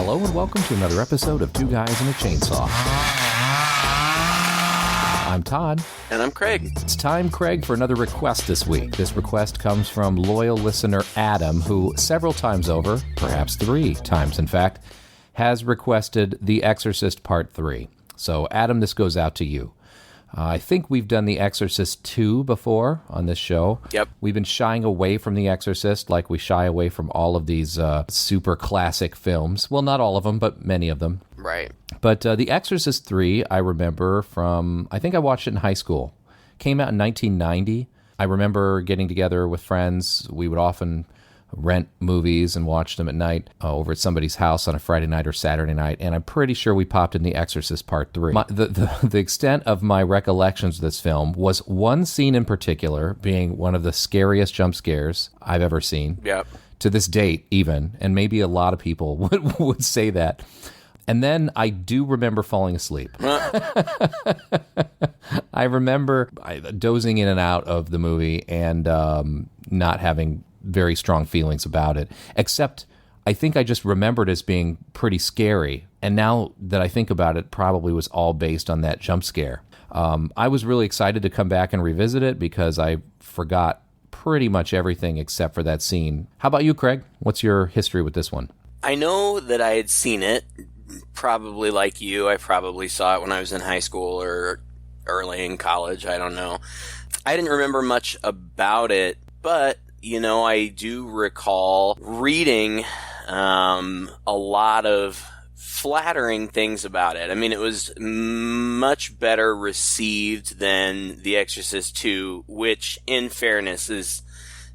Hello and welcome to another episode of Two Guys and a Chainsaw. I'm Todd. And I'm Craig. It's time, Craig, for another request this week. This request comes from loyal listener Adam, who several times over, perhaps 3 times in fact, has requested The Exorcist Part 3. So, Adam, this goes out to you. I think we've done The Exorcist II before on this show. Yep. We've been shying away from The Exorcist like we shy away from all of these super classic films. Well, not all of them, but many of them. Right. But The Exorcist III, I remember from, I think I watched it in high school. Came out in 1990. I remember getting together with friends. We would often rent movies and watch them at night over at somebody's house on a Friday night or Saturday night, and I'm pretty sure we popped in The Exorcist Part 3. The extent of my recollections of this film was one scene in particular being one of the scariest jump scares I've ever seen. Yep. To this date, even, and maybe a lot of people would say that. And then I do remember falling asleep. I remember dozing in and out of the movie and not having very strong feelings about it, except I think I just remembered as being pretty scary. And now that I think about it, probably was all based on that jump scare. I was really excited to come back and revisit it because I forgot pretty much everything except for that scene. How about you, Craig? What's your history with this one? I know that I had seen it, probably like you. I probably saw it when I was in high school or early in college. I don't know. I didn't remember much about it, but you know, I do recall reading a lot of flattering things about it. I mean, it was much better received than The Exorcist II, which, in fairness, is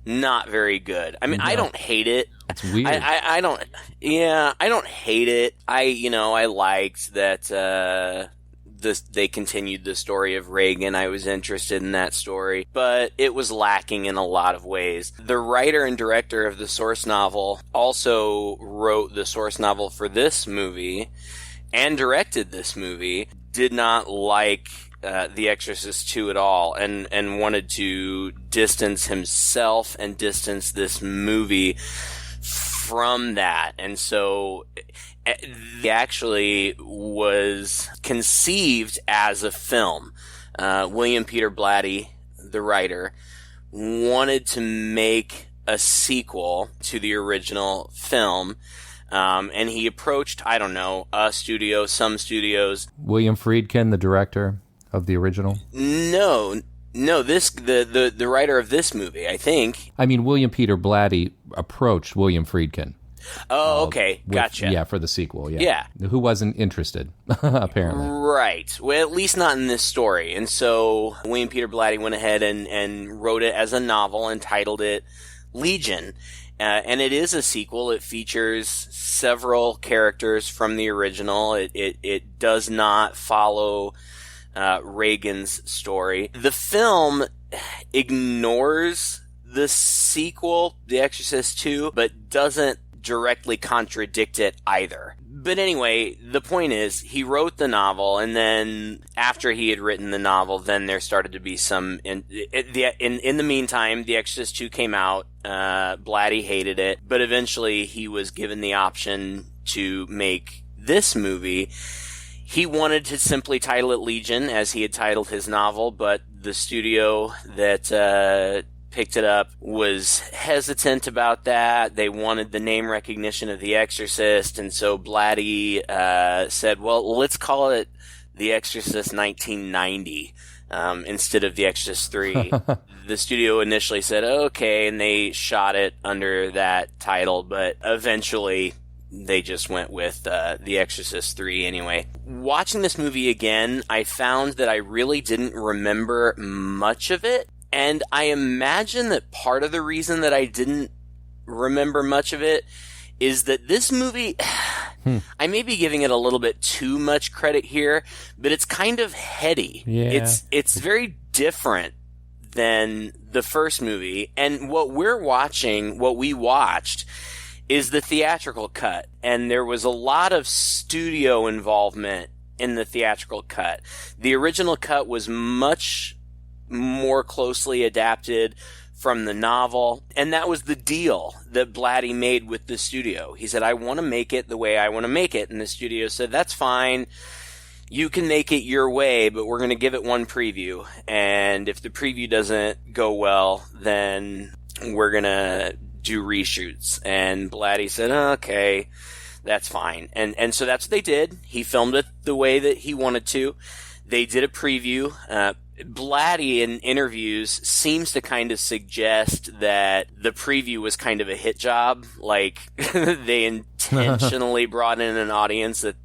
not very good. I mean, no. I don't hate it. It's weird. I don't hate it. I liked that they continued the story of Reagan. I was interested in that story, but it was lacking in a lot of ways. The writer and director of the source novel also wrote the source novel for this movie and directed this movie, did not like The Exorcist II at all, and wanted to distance himself and distance this movie from that. And so it actually was conceived as a film. William Peter Blatty, the writer, wanted to make a sequel to the original film, and he approached, I don't know, a studio, some studios. William Friedkin, the director of the original? No, the writer of this movie, I think. I mean, William Peter Blatty approached William Friedkin. Oh, okay. Gotcha. Yeah, for the sequel, yeah. Who wasn't interested, apparently. Right. Well, at least not in this story. And so William Peter Blatty went ahead and wrote it as a novel and titled it Legion. And it is a sequel. It features several characters from the original. It does not follow Reagan's story. The film ignores the sequel, The Exorcist II, but doesn't directly contradict it either. But anyway, the point is, he wrote the novel, and then after he had written the novel, then there started to be some... In the meantime, The Exorcist II came out. Blatty hated it, but eventually he was given the option to make this movie. He wanted to simply title it Legion, as he had titled his novel, but the studio that picked it up was hesitant about that. They wanted the name recognition of The Exorcist, and so Blatty said, well, let's call it The Exorcist 1990 instead of The Exorcist 3. The studio initially said, okay, and they shot it under that title, but eventually they just went with The Exorcist 3 anyway. Watching this movie again, I found that I really didn't remember much of it. And I imagine that part of the reason that I didn't remember much of it is that this movie, I may be giving it a little bit too much credit here, but it's kind of heady. Yeah. It's very different than the first movie. And what we watched is the theatrical cut. And there was a lot of studio involvement in the theatrical cut. The original cut was much more closely adapted from the novel. And that was the deal that Blatty made with the studio. He said, I want to make it the way I want to make it. And the studio said, that's fine. You can make it your way, but we're going to give it one preview. And if the preview doesn't go well, then we're going to do reshoots. And Blatty said, okay, that's fine. And so that's what they did. He filmed it the way that he wanted to. They did a preview. Blatty in interviews seems to kind of suggest that the preview was kind of a hit job. Like, they intentionally brought in an audience that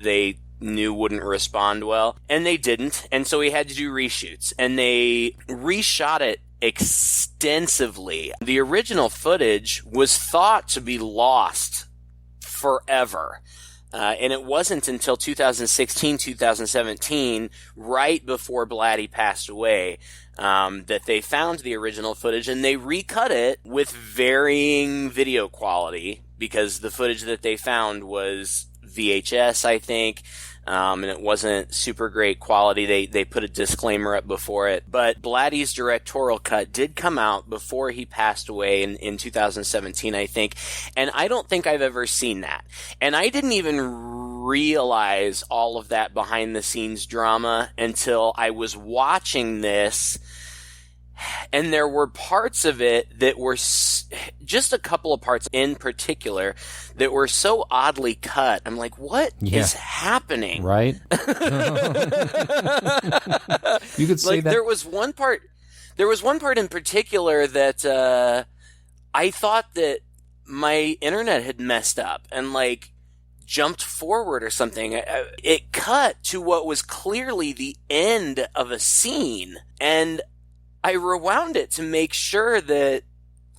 they knew wouldn't respond well, and they didn't, and so he had to do reshoots, and they reshot it extensively. The original footage was thought to be lost forever, and it wasn't until 2016, 2017, right before Blatty passed away, that they found the original footage, and they recut it with varying video quality, because the footage that they found was VHS, I think, and it wasn't super great quality. They put a disclaimer up before it. But Blatty's directorial cut did come out before he passed away in 2017, I think, and I don't think I've ever seen that. And I didn't even realize all of that behind-the-scenes drama until I was watching this, and there were parts of it that were just a couple of parts in particular that were so oddly cut. I'm like, what is happening? Right? You could say like, that. There was one part in particular that I thought that my internet had messed up and like jumped forward or something. It cut to what was clearly the end of a scene, and I rewound it to make sure that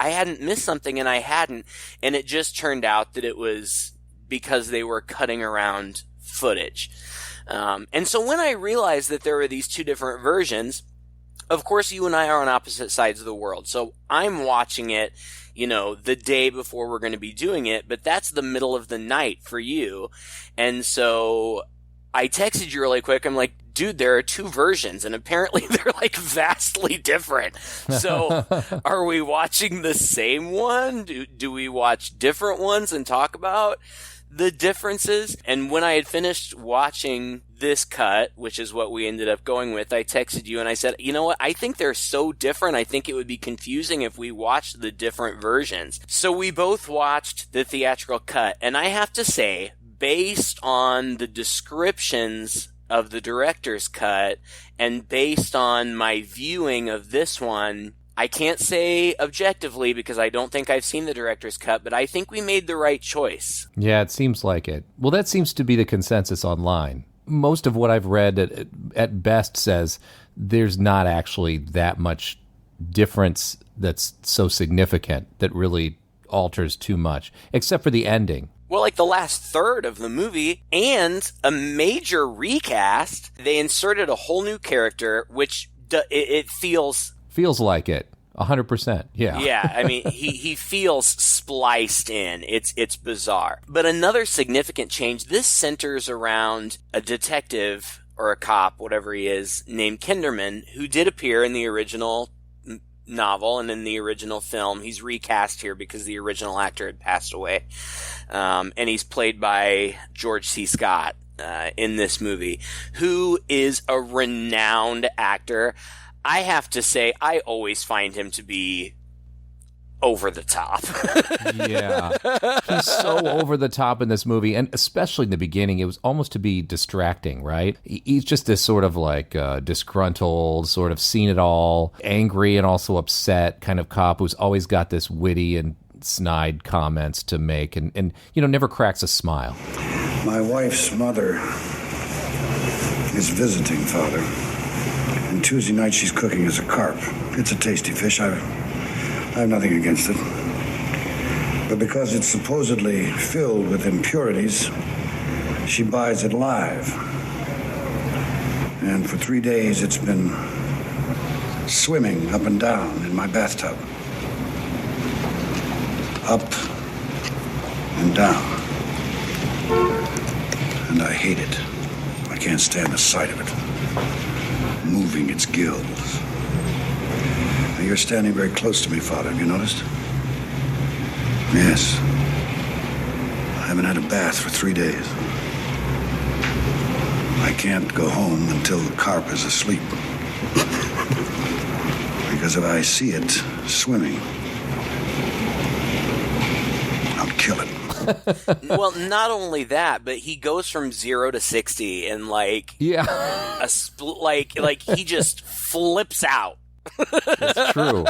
I hadn't missed something, and I hadn't, and it just turned out that it was because they were cutting around footage. And so when I realized that there were these two different versions, of course you and I are on opposite sides of the world, so I'm watching it, the day before we're going to be doing it, but that's the middle of the night for you, and so I texted you really quick. I'm like, dude, there are two versions, and apparently they're like vastly different. So are we watching the same one? Do we watch different ones and talk about the differences? And when I had finished watching this cut, which is what we ended up going with, I texted you and I said, you know what? I think they're so different. I think it would be confusing if we watched the different versions. So we both watched the theatrical cut, and I have to say, based on the descriptions of the director's cut and based on my viewing of this one, I can't say objectively because I don't think I've seen the director's cut, but I think we made the right choice. Yeah, it seems like it. Well, that seems to be the consensus online. Most of what I've read at best says there's not actually that much difference that's so significant that really alters too much, except for the ending. Well, like the last third of the movie and a major recast, they inserted a whole new character, which it feels like it. 100%. Yeah. Yeah. I mean, he feels spliced in. It's bizarre. But another significant change, this centers around a detective or a cop, whatever he is, named Kinderman, who did appear in the original novel and in the original film. He's recast here because the original actor had passed away. And he's played by George C. Scott in this movie, who is a renowned actor. I have to say, I always find him to be over the top. Yeah. He's so over the top in this movie, and especially in the beginning, it was almost to be distracting, right? He's just this sort of like disgruntled, sort of seen it all, angry and also upset kind of cop who's always got this witty and snide comments to make and never cracks a smile. My wife's mother is visiting, Father. And Tuesday night she's cooking us a carp. It's a tasty fish. I have nothing against it. But because it's supposedly filled with impurities, she buys it live. And for 3 days it's been swimming up and down in my bathtub. Up and down. And I hate it. I can't stand the sight of it. Moving its gills. I you're standing very close to me, Father. Have you noticed? Yes. I haven't had a bath for 3 days. I can't go home until the carp is asleep. Because if I see it swimming, I'll kill it. Well, not only that, but he goes from 0 to 60 in like like he just flips out. It's true.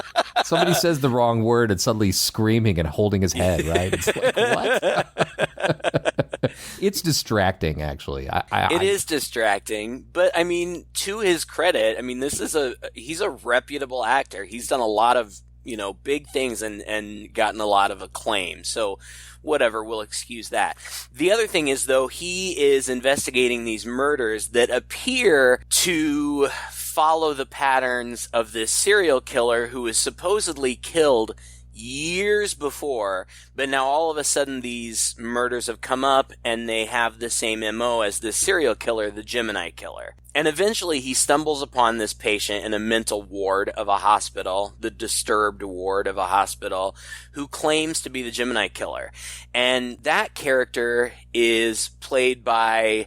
Somebody says the wrong word and suddenly he's screaming and holding his head, right? It's like, what? It's distracting, actually. It is distracting, but I mean, to his credit, I mean, he's a reputable actor. He's done a lot of, big things and gotten a lot of acclaim. So whatever, we'll excuse that. The other thing is, though, he is investigating these murders that appear to follow the patterns of this serial killer who was supposedly killed years before, but now all of a sudden these murders have come up and they have the same MO as the serial killer, the Gemini killer. And eventually he stumbles upon this patient in a mental ward of a hospital, the disturbed ward of a hospital, who claims to be the Gemini killer. And that character is played by,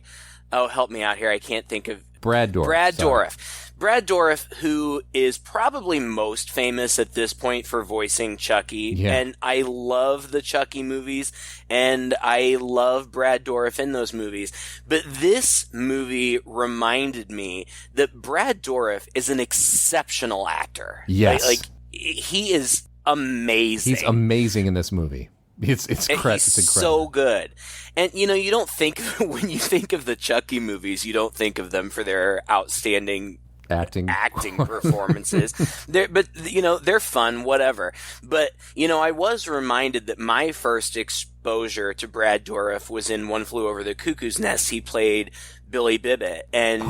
help me out here, I can't think of... Brad Dourif. Brad Dourif, who is probably most famous at this point for voicing Chucky. Yeah. And I love the Chucky movies, and I love Brad Dourif in those movies. But this movie reminded me that Brad Dourif is an exceptional actor. Yes. Like he is amazing. He's amazing in this movie. It's incredible. So good. And, you don't think, when you think of the Chucky movies, you don't think of them for their outstanding acting performances. They're fun, whatever. But, I was reminded that my first exposure to Brad Dourif was in One Flew Over the Cuckoo's Nest. He played Billy Bibbit, and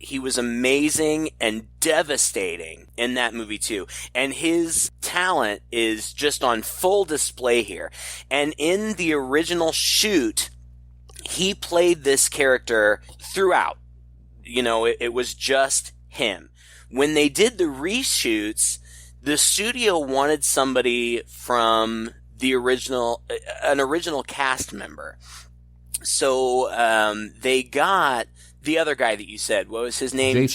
he was amazing and devastating in that movie too. And his talent is just on full display here. And in the original shoot, he played this character throughout. It was just him. When they did the reshoots, the studio wanted somebody from an original cast member. So they got the other guy that you said. What was his name?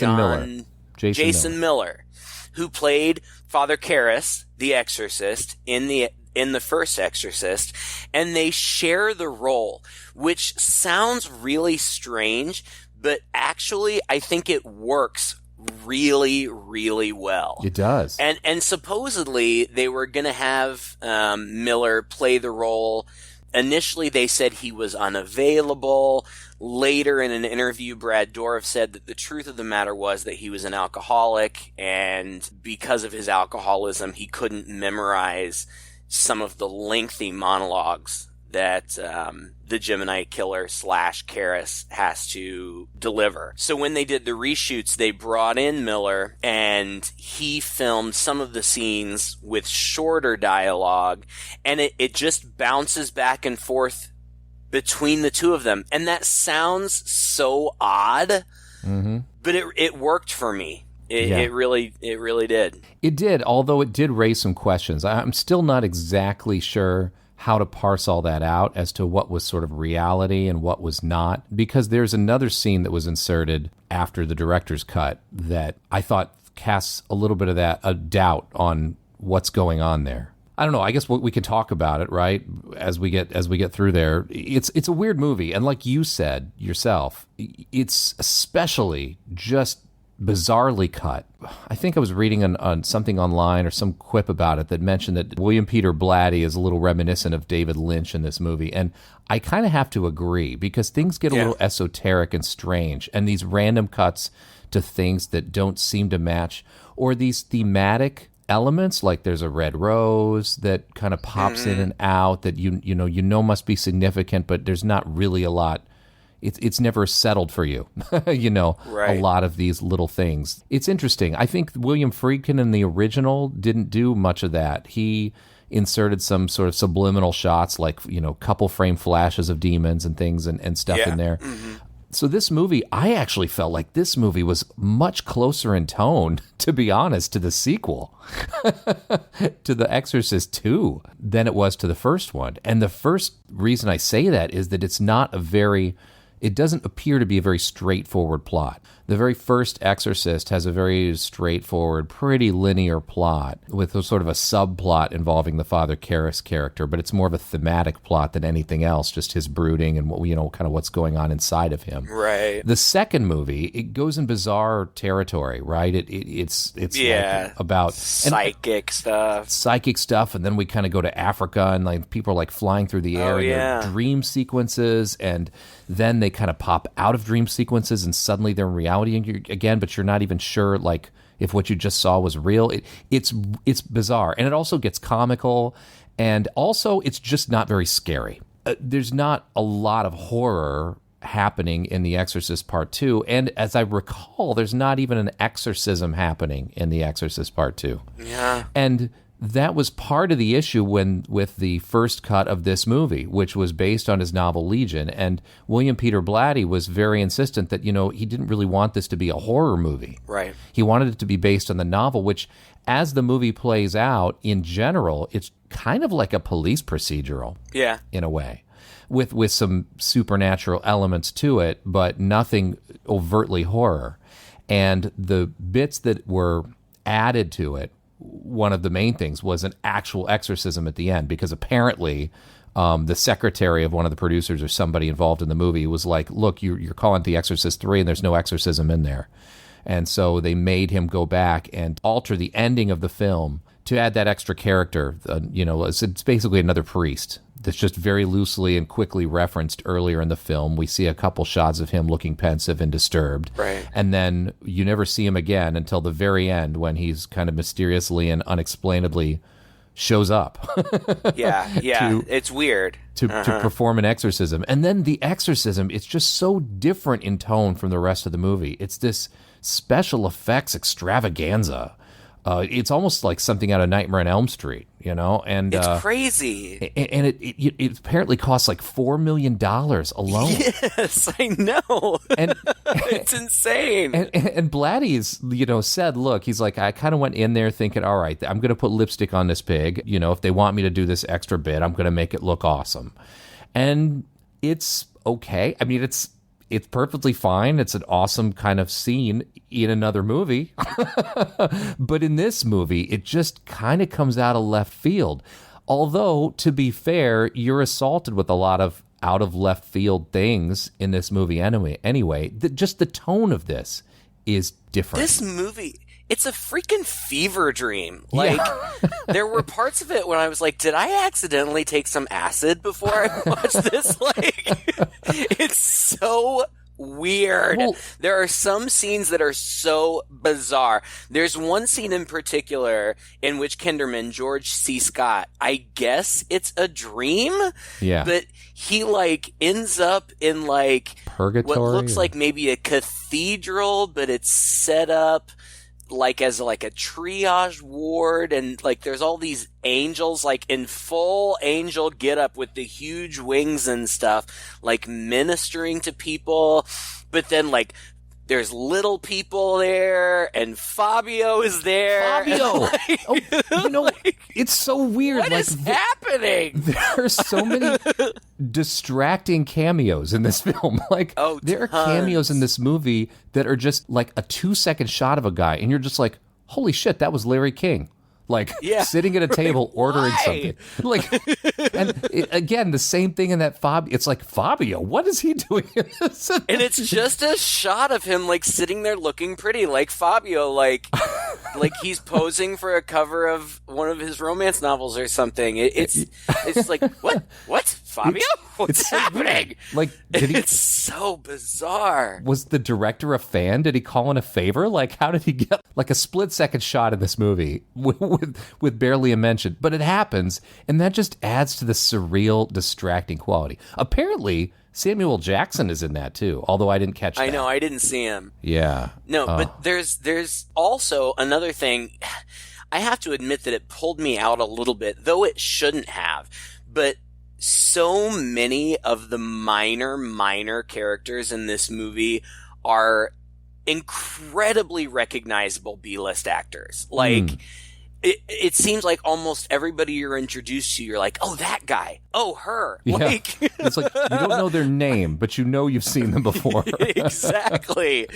Jason Miller, who played Father Karras, the Exorcist, in the first Exorcist, and they share the role, which sounds really strange, but actually I think it works really, really well. It does. And supposedly they were going to have Miller play the role. Initially, they said he was unavailable. Later, in an interview, Brad Dourif said that the truth of the matter was that he was an alcoholic, and because of his alcoholism, he couldn't memorize some of the lengthy monologues that the Gemini killer / Karras has to deliver. So when they did the reshoots, they brought in Miller, and he filmed some of the scenes with shorter dialogue, and it just bounces back and forth between the two of them. And that sounds so odd, but it worked for me. It really did. It did, although it did raise some questions. I'm still not exactly sure how to parse all that out as to what was sort of reality and what was not, because there's another scene that was inserted after the director's cut that I thought casts a little bit of a doubt on what's going on there. I don't know. I guess we can talk about it, right? As we get through there. It's a weird movie, and like you said yourself, it's especially just bizarrely cut. I think I was reading on something online or some quip about it that mentioned that William Peter Blatty is a little reminiscent of David Lynch in this movie, and I kind of have to agree, because things get a little esoteric and strange, and these random cuts to things that don't seem to match, or these thematic elements, like there's a red rose that kind of pops in and out that you know must be significant, but there's not really a lot. It's never settled for you, right. A lot of these little things. It's interesting. I think William Friedkin in the original didn't do much of that. He inserted some sort of subliminal shots, like, couple frame flashes of demons and things and stuff in there. So this movie, I actually felt like this movie was much closer in tone, to be honest, to the sequel, to The Exorcist II, than it was to the first one. And the first reason I say that is that it doesn't appear to be a very straightforward plot. The very first Exorcist has a very straightforward, pretty linear plot with a sort of a subplot involving the Father Karras character, but it's more of a thematic plot than anything else, just his brooding and kind of what's going on inside of him. Right. The second movie, it goes in bizarre territory, right? It's like about psychic stuff, and then we kind of go to Africa, and like people are like flying through the air, and they're dream sequences, and then they kind of pop out of dream sequences, and suddenly they're in reality again, but you're not even sure like if what you just saw was real. It's bizarre, and it also gets comical, and also it's just not very scary. There's not a lot of horror happening in The Exorcist Part 2, and as I recall, there's not even an exorcism happening in The Exorcist Part 2. Yeah. And that was part of the issue with the first cut of this movie, which was based on his novel Legion. And William Peter Blatty was very insistent that, he didn't really want this to be a horror movie. Right. He wanted it to be based on the novel, which, as the movie plays out, in general, it's kind of like a police procedural. Yeah. In a way. With some supernatural elements to it, but nothing overtly horror. And the bits that were added to it, one of the main things was an actual exorcism at the end, because apparently the secretary of one of the producers or somebody involved in the movie was like, look, you're calling it The Exorcist 3 and there's no exorcism in there. And so they made him go back and alter the ending of the film to add that extra character. It's basically another priest that's just very loosely and quickly referenced earlier in the film. We see a couple shots of him looking pensive and disturbed. Right. And then you never see him again until the very end, when he's kind of mysteriously and unexplainably shows up. It's weird. To perform an exorcism. And then the exorcism, it's just so different in tone from the rest of the movie. It's this special effects extravaganza. It's almost like something out of Nightmare on Elm Street, and it's crazy. And it apparently costs like $4 million alone. Yes, I know. And it's insane. And Blatty's, said, look, he's like, I kind of went in there thinking, all right, I'm going to put lipstick on this pig. If they want me to do this extra bit, I'm going to make it look awesome. And it's okay. I mean, it's perfectly fine. It's an awesome kind of scene in another movie. But in this movie, it just kind of comes out of left field. Although, to be fair, you're assaulted with a lot of out of left field things in this movie anyway. Just the tone of this is different. This movie, it's a freaking fever dream. Like, there were parts of it when I was like, did I accidentally take some acid before I watched this? Like, it's so weird. Well, there are some scenes that are so bizarre. There's one scene in particular in which Kinderman, George C. Scott, I guess it's a dream, but he like ends up in like purgatory, what looks like maybe a cathedral, but it's set up like as like a triage ward, and like there's all these angels like in full angel getup with the huge wings and stuff, like ministering to people, but then like there's little people there, and Fabio is there. Fabio! It's so weird. What is happening? There's so many distracting cameos in this film. There are cameos in this movie that are just like a 2-second shot of a guy, and you're just like, holy shit, that was Larry King. Sitting at a table ordering something. Again, the same thing in that Fabio. It's like, Fabio, what is he doing in this? And it's just a shot of him, like, sitting there looking pretty, like Fabio, like he's posing for a cover of one of his romance novels or something. It's like, what? Fabio? What's happening? It's so bizarre. Was the director a fan? Did he call in a favor? How did he get a split-second shot in this movie with barely a mention? But it happens, and that just adds to the surreal, distracting quality. Apparently, Samuel Jackson is in that too, although I didn't catch that. I know, I didn't see him. Yeah. No, but there's also another thing. I have to admit that it pulled me out a little bit, though it shouldn't have. But so many of the minor characters in this movie are incredibly recognizable B-list actors. Like, it seems like almost everybody you're introduced to, you're like, oh, that guy. Oh, her. Yeah. Like, it's like, you don't know their name, but you know you've seen them before. Exactly.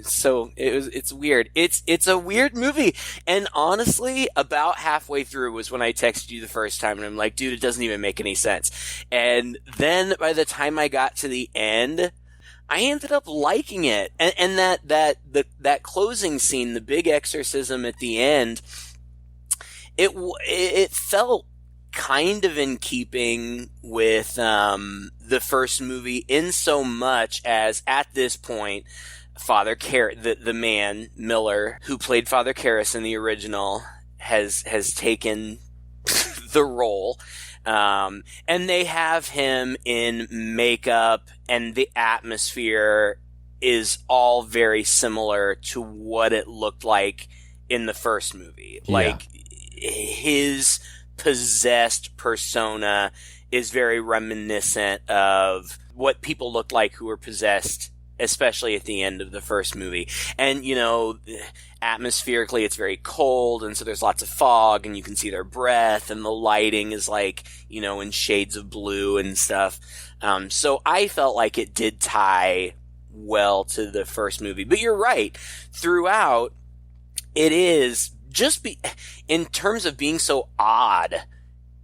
So it's weird. It's a weird movie. And honestly, about halfway through was when I texted you the first time, and I'm like, dude, it doesn't even make any sense. And then by the time I got to the end, I ended up liking it. And that closing scene, the big exorcism at the end, it felt kind of in keeping with the first movie, in so much as at this point, Father the man Miller, who played Father Karras in the original, has taken the role. And they have him in makeup, and the atmosphere is all very similar to what it looked like in the first movie. Yeah. Like, his possessed persona is very reminiscent of what people looked like who were possessed, especially at the end of the first movie. And, you know, atmospherically it's very cold, and so there's lots of fog, and you can see their breath, and the lighting is like, you know, in shades of blue and stuff. So I felt like it did tie well to the first movie. But you're right. Throughout, it is in terms of being so odd,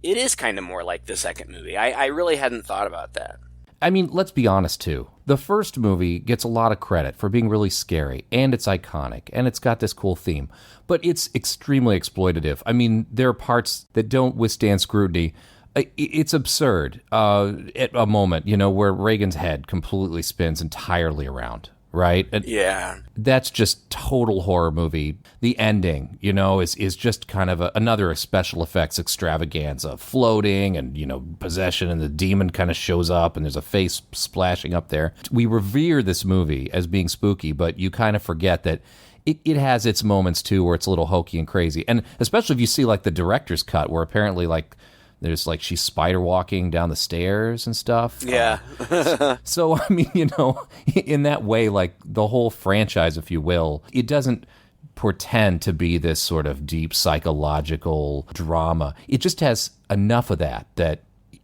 it is kind of more like the second movie. I really hadn't thought about that. I mean, let's be honest, too. The first movie gets a lot of credit for being really scary, and it's iconic, and it's got this cool theme, but it's extremely exploitative. I mean, there are parts that don't withstand scrutiny. It's absurd at a moment, you know, where Reagan's head completely spins entirely around, right? And yeah. That's just total horror movie. The ending, you know, is just kind of another special effects extravaganza, floating and, you know, possession, and the demon kind of shows up and there's a face splashing up there. We revere this movie as being spooky, but you kind of forget that it has its moments too where it's a little hokey and crazy. And especially if you see like the director's cut, where apparently like there's like she's spider walking down the stairs and stuff. Yeah. So, I mean, you know, in that way, like the whole franchise, if you will, it doesn't pretend to be this sort of deep psychological drama. It just has enough of that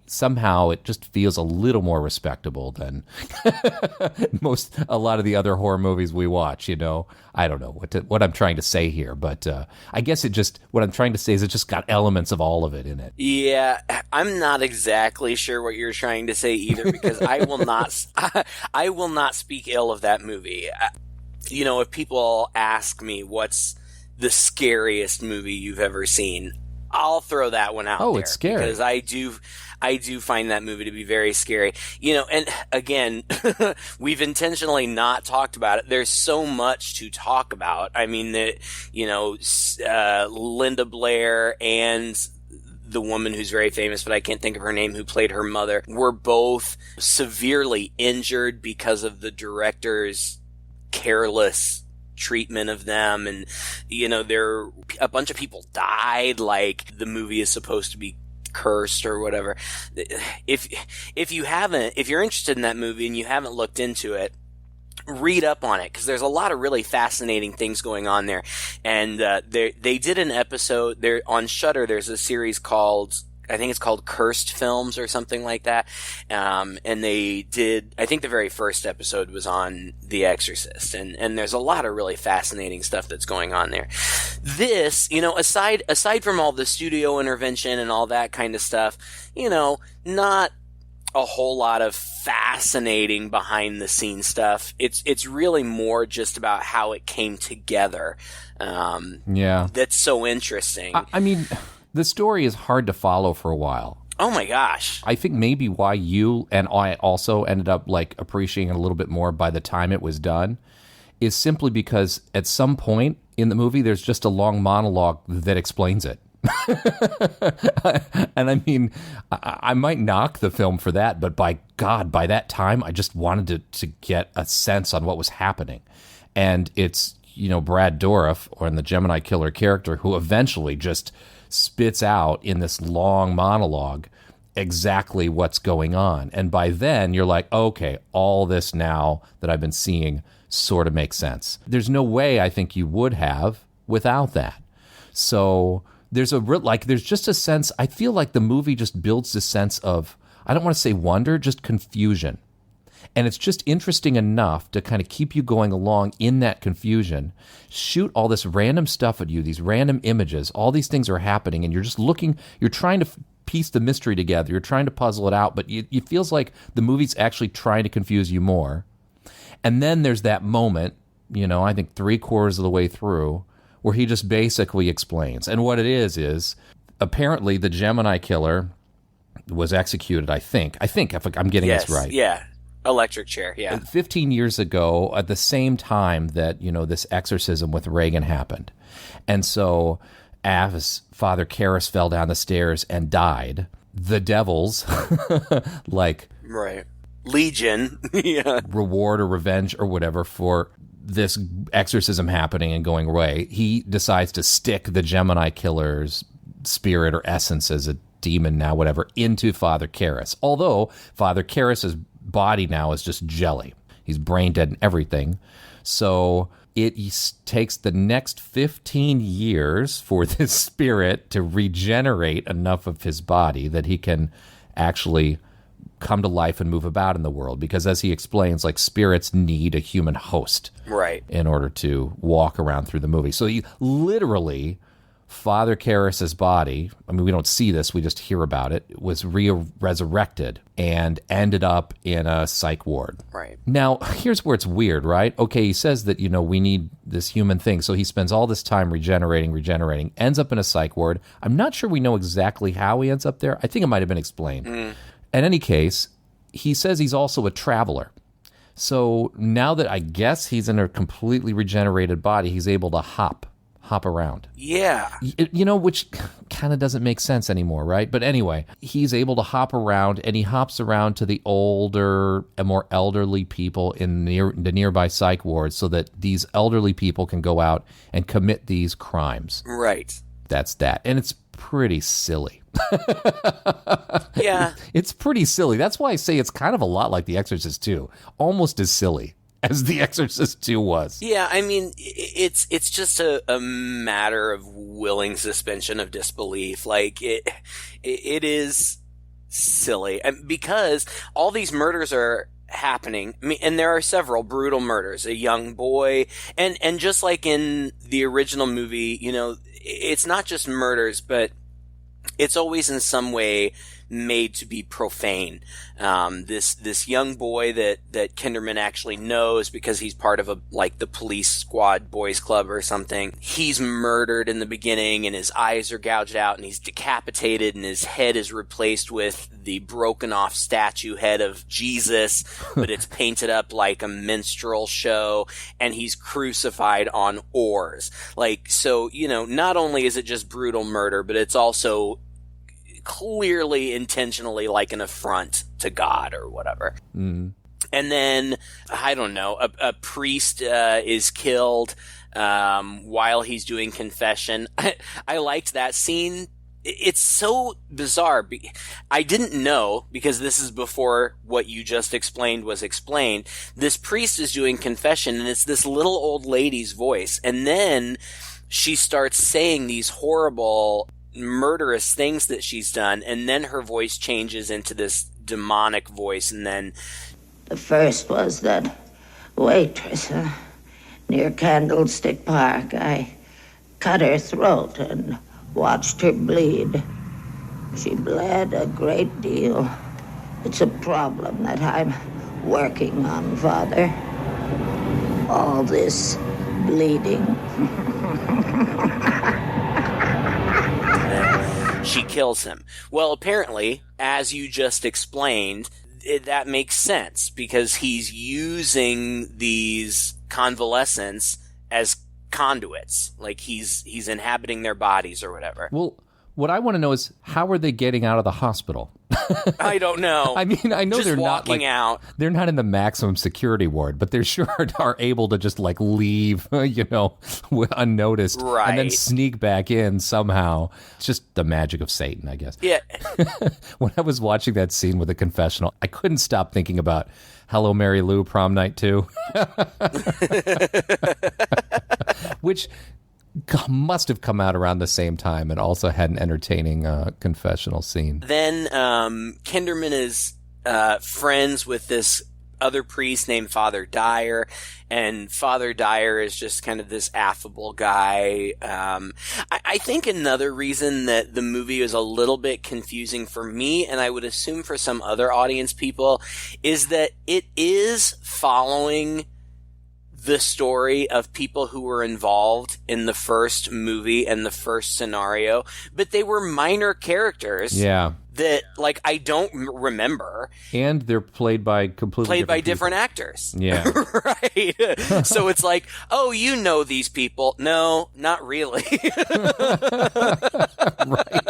somehow it just feels a little more respectable than a lot of the other horror movies we watch, you know. I don't know what I'm trying to say here, but I guess what I'm trying to say is it just got elements of all of it in it. Yeah, I'm not exactly sure what you're trying to say either, because I will not speak ill of that movie. You know, if people ask me what's the scariest movie you've ever seen, I'll throw that one out there. Oh, it's scary. Because I do find that movie to be very scary. You know, and again, we've intentionally not talked about it. There's so much to talk about. I mean, Linda Blair and the woman who's very famous, but I can't think of her name, who played her mother, were both severely injured because of the director's careless treatment of them. And, you know, a bunch of people died, like the movie is supposed to be cursed or whatever. If you're interested in that movie and you haven't looked into it, read up on it, because there's a lot of really fascinating things going on there. And they did an episode there on Shudder. There's a series called, I think it's called Cursed Films or something like that. And they did, I think the very first episode was on The Exorcist. And there's a lot of really fascinating stuff that's going on there. This, you know, aside from all the studio intervention and all that kind of stuff, you know, not a whole lot of fascinating behind the scenes stuff. It's really more just about how it came together. That's so interesting. I mean, the story is hard to follow for a while. Oh my gosh. I think maybe why you and I also ended up like appreciating it a little bit more by the time it was done is simply because at some point in the movie there's just a long monologue that explains it. And I mean, I might knock the film for that, but by God, by that time I just wanted to get a sense on what was happening. And it's, you know, Brad Dourif, or the Gemini killer character, who eventually just spits out in this long monologue exactly what's going on. And by then you're like, okay, all this now that I've been seeing sort of makes sense. There's no way I think you would have without that. So there's there's just a sense, I feel like the movie just builds this sense of, I don't want to say wonder, just confusion. And it's just interesting enough to kind of keep you going along in that confusion, shoot all this random stuff at you, these random images, all these things are happening, and you're just looking, you're trying to piece the mystery together, you're trying to puzzle it out, but it feels like the movie's actually trying to confuse you more. And then there's that moment, I think 3/4 of the way through, where he just basically explains. And what it is apparently the Gemini killer was executed, I think if I'm getting this right. Yeah. Electric chair, yeah. 15 years ago, at the same time that, this exorcism with Reagan happened. And so as Father Karras fell down the stairs and died, the devils, right. Legion, yeah. Reward or revenge or whatever for this exorcism happening and going away, he decides to stick the Gemini killer's spirit or essence as a demon now, whatever, into Father Karras. Although Father Karras's body now is just jelly. He's brain dead and everything. So it takes the next 15 years for this spirit to regenerate enough of his body that he can actually come to life and move about in the world. Because as he explains, spirits need a human host, right, in order to walk around through the movie. So he literally, Father Karras's body, we don't see this, we just hear about it, was resurrected and ended up in a psych ward. Right. Now, here's where it's weird, right? Okay, he says that, we need this human thing, so he spends all this time regenerating, ends up in a psych ward. I'm not sure we know exactly how he ends up there. I think it might have been explained. In any case, he says he's also a traveler. So now that I guess he's in a completely regenerated body, he's able to hop around. Yeah. Which kind of doesn't make sense anymore, right? But anyway, he's able to hop around, and he hops around to the older and more elderly people in the nearby psych wards so that these elderly people can go out and commit these crimes. Right. That's that. And it's pretty silly. Yeah. It's pretty silly. That's why I say it's kind of a lot like The Exorcist II. Almost as silly as The Exorcist II was. Yeah, it's just a matter of willing suspension of disbelief. It is silly. And because all these murders are happening, and there are several brutal murders, a young boy, and just like in the original movie, it's not just murders, but it's always in some way made to be profane. This young boy that Kinderman actually knows because he's part of the police squad boys club or something. He's murdered in the beginning, and his eyes are gouged out, and he's decapitated, and his head is replaced with the broken off statue head of Jesus, but it's painted up like a minstrel show, and he's crucified on oars. So, not only is it just brutal murder, but it's also clearly intentionally an affront to God or whatever. And then, I don't know, a priest is killed while he's doing confession. I liked that scene. It's so bizarre. I didn't know, because this is before what you just explained was explained. This priest is doing confession, and it's this little old lady's voice. And then she starts saying these horrible, murderous things that she's done, and then her voice changes into this demonic voice. And then the first was that waitress near Candlestick Park. I cut her throat and watched her bleed. She bled a great deal. It's a problem that I'm working on, Father. All this bleeding. She kills him. Well, apparently, as you just explained, that makes sense, because he's using these convalescents as conduits. He's inhabiting their bodies or whatever. Well, what I want to know is, how are they getting out of the hospital? I don't know. I know just they're walking out. They're not in the maximum security ward, but they sure are able to just leave, unnoticed, right, and then sneak back in somehow. It's just the magic of Satan, I guess. Yeah, When I was watching that scene with the confessional, I couldn't stop thinking about Hello, Mary Lou, Prom Night 2. Which must have come out around the same time and also had an entertaining confessional scene. Then Kinderman is friends with this other priest named Father Dyer, and Father Dyer is just kind of this affable guy. I think another reason that the movie is a little bit confusing for me, and I would assume for some other audience people, is that it is following the story of people who were involved in the first movie and the first scenario, but they were minor characters. Yeah. That, like, I don't remember. And they're played by different actors. Yeah. Right. So it's like, oh, you know these people. No, not really. Right.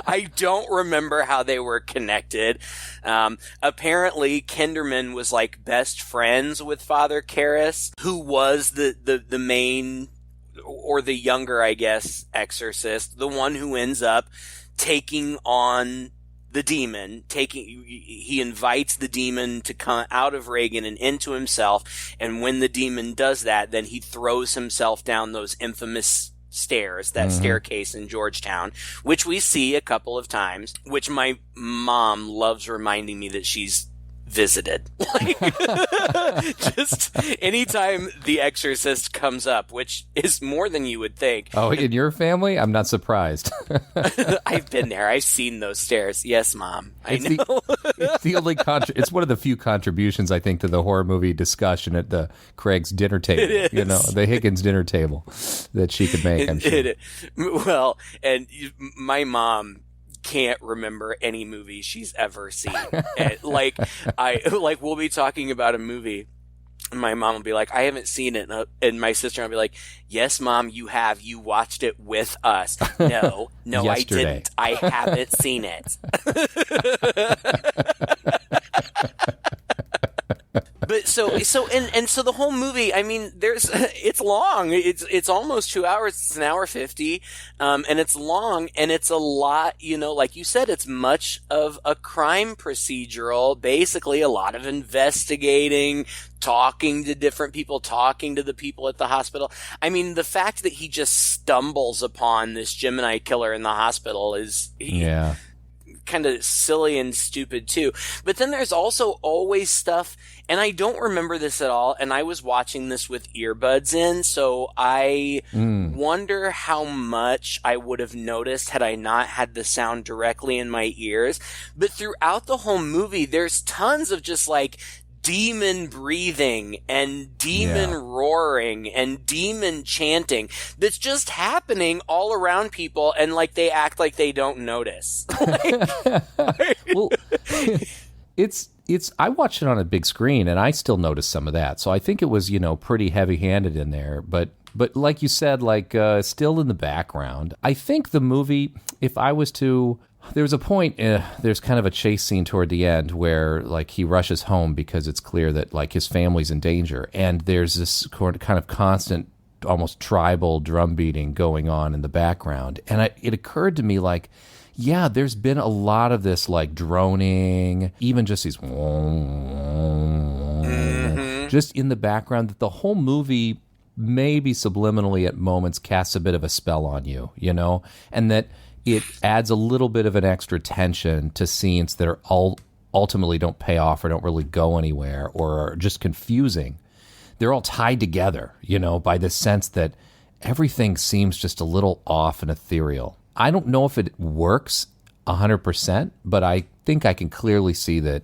I don't remember how they were connected. Apparently, Kinderman was, like, best friends with Father Karras, who was the main, or the younger, I guess, exorcist, the one who ends up taking on the demon. He invites the demon to come out of Reagan and into himself, and when the demon does that, then he throws himself down those infamous stairs, that staircase in Georgetown, which we see a couple of times, which my mom loves reminding me that she's visited. Like, just anytime The Exorcist comes up, which is more than you would think. Oh, in your family? I'm not surprised. I've been there. I've seen those stairs. Yes, Mom. I know. It's the only it's one of the few contributions, I think, to the horror movie discussion at the Craig's dinner table. It is. You know, the Higgins dinner table that she could make, I'm sure. Well, and my mom can't remember any movie she's ever seen. And we'll be talking about a movie, and my mom will be like, I haven't seen it. And my sister will be like, yes, Mom, you have. You watched it with us. No, I didn't. I haven't seen it. But so the whole movie, I mean, it's long. It's almost 2 hours. It's an hour 50, and it's long, and it's a lot. You know, like you said, it's much of a crime procedural. Basically, a lot of investigating, talking to different people, talking to the people at the hospital. I mean, the fact that he just stumbles upon this Gemini killer in the hospital is kind of silly and stupid too. But then there's also always stuff, and I don't remember this at all, and I was watching this with earbuds in, so I wonder how much I would have noticed had I not had the sound directly in my ears. But throughout the whole movie, there's tons of just like demon breathing and demon roaring and demon chanting that's just happening all around people, and like they act like they don't notice. Well, I watched it on a big screen, and I still noticed some of that. So I think it was, pretty heavy-handed in there. But like you said, still in the background. I think the movie, if I was to... There was a point, there's kind of a chase scene toward the end where, like, he rushes home because it's clear that, like, his family's in danger. And there's this kind of constant, almost tribal drum beating going on in the background. And it occurred to me, like, yeah, there's been a lot of this, like, droning, even just these just in the background, that the whole movie maybe subliminally at moments casts a bit of a spell on you, and that it adds a little bit of an extra tension to scenes that are ultimately don't pay off or don't really go anywhere or are just confusing. They're all tied together, by this sense that everything seems just a little off and ethereal. I don't know if it works 100%, but I think I can clearly see that,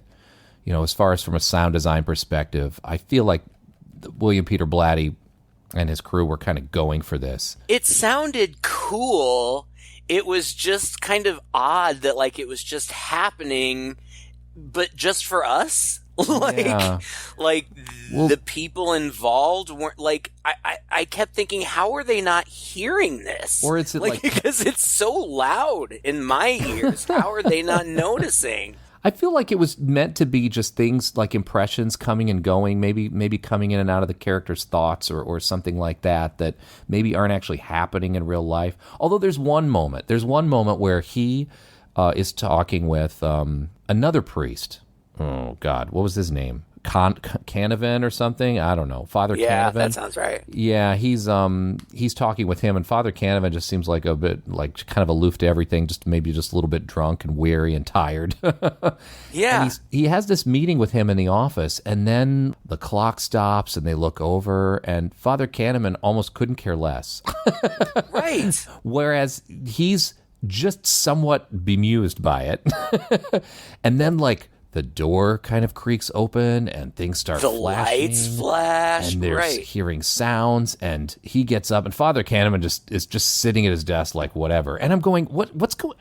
as far as from a sound design perspective, I feel like William Peter Blatty and his crew were kind of going for this. It sounded cool. It was just kind of odd that, like, it was just happening, but just for us. The people involved weren't, like, I kept thinking, how are they not hearing this? Or it's like because it's so loud in my ears. How are they not noticing? I feel like it was meant to be just things like impressions coming and going, maybe coming in and out of the character's thoughts or something like that maybe aren't actually happening in real life. Although there's one moment where he is talking with another priest. Oh, God. What was his name? Canavan or something? I don't know. Father Canavan. Yeah, that sounds right. Yeah, he's talking with him, and Father Canavan just seems like a bit like kind of aloof to everything, just maybe just a little bit drunk and weary and tired. Yeah. And he has this meeting with him in the office, and then the clock stops, and they look over, and Father Canavan almost couldn't care less. Right. Whereas he's just somewhat bemused by it. And then, like, the door kind of creaks open and things start flashing. Lights flash. And there's hearing sounds, and he gets up, and Father Kahneman is just sitting at his desk like whatever. And I'm going, what's going?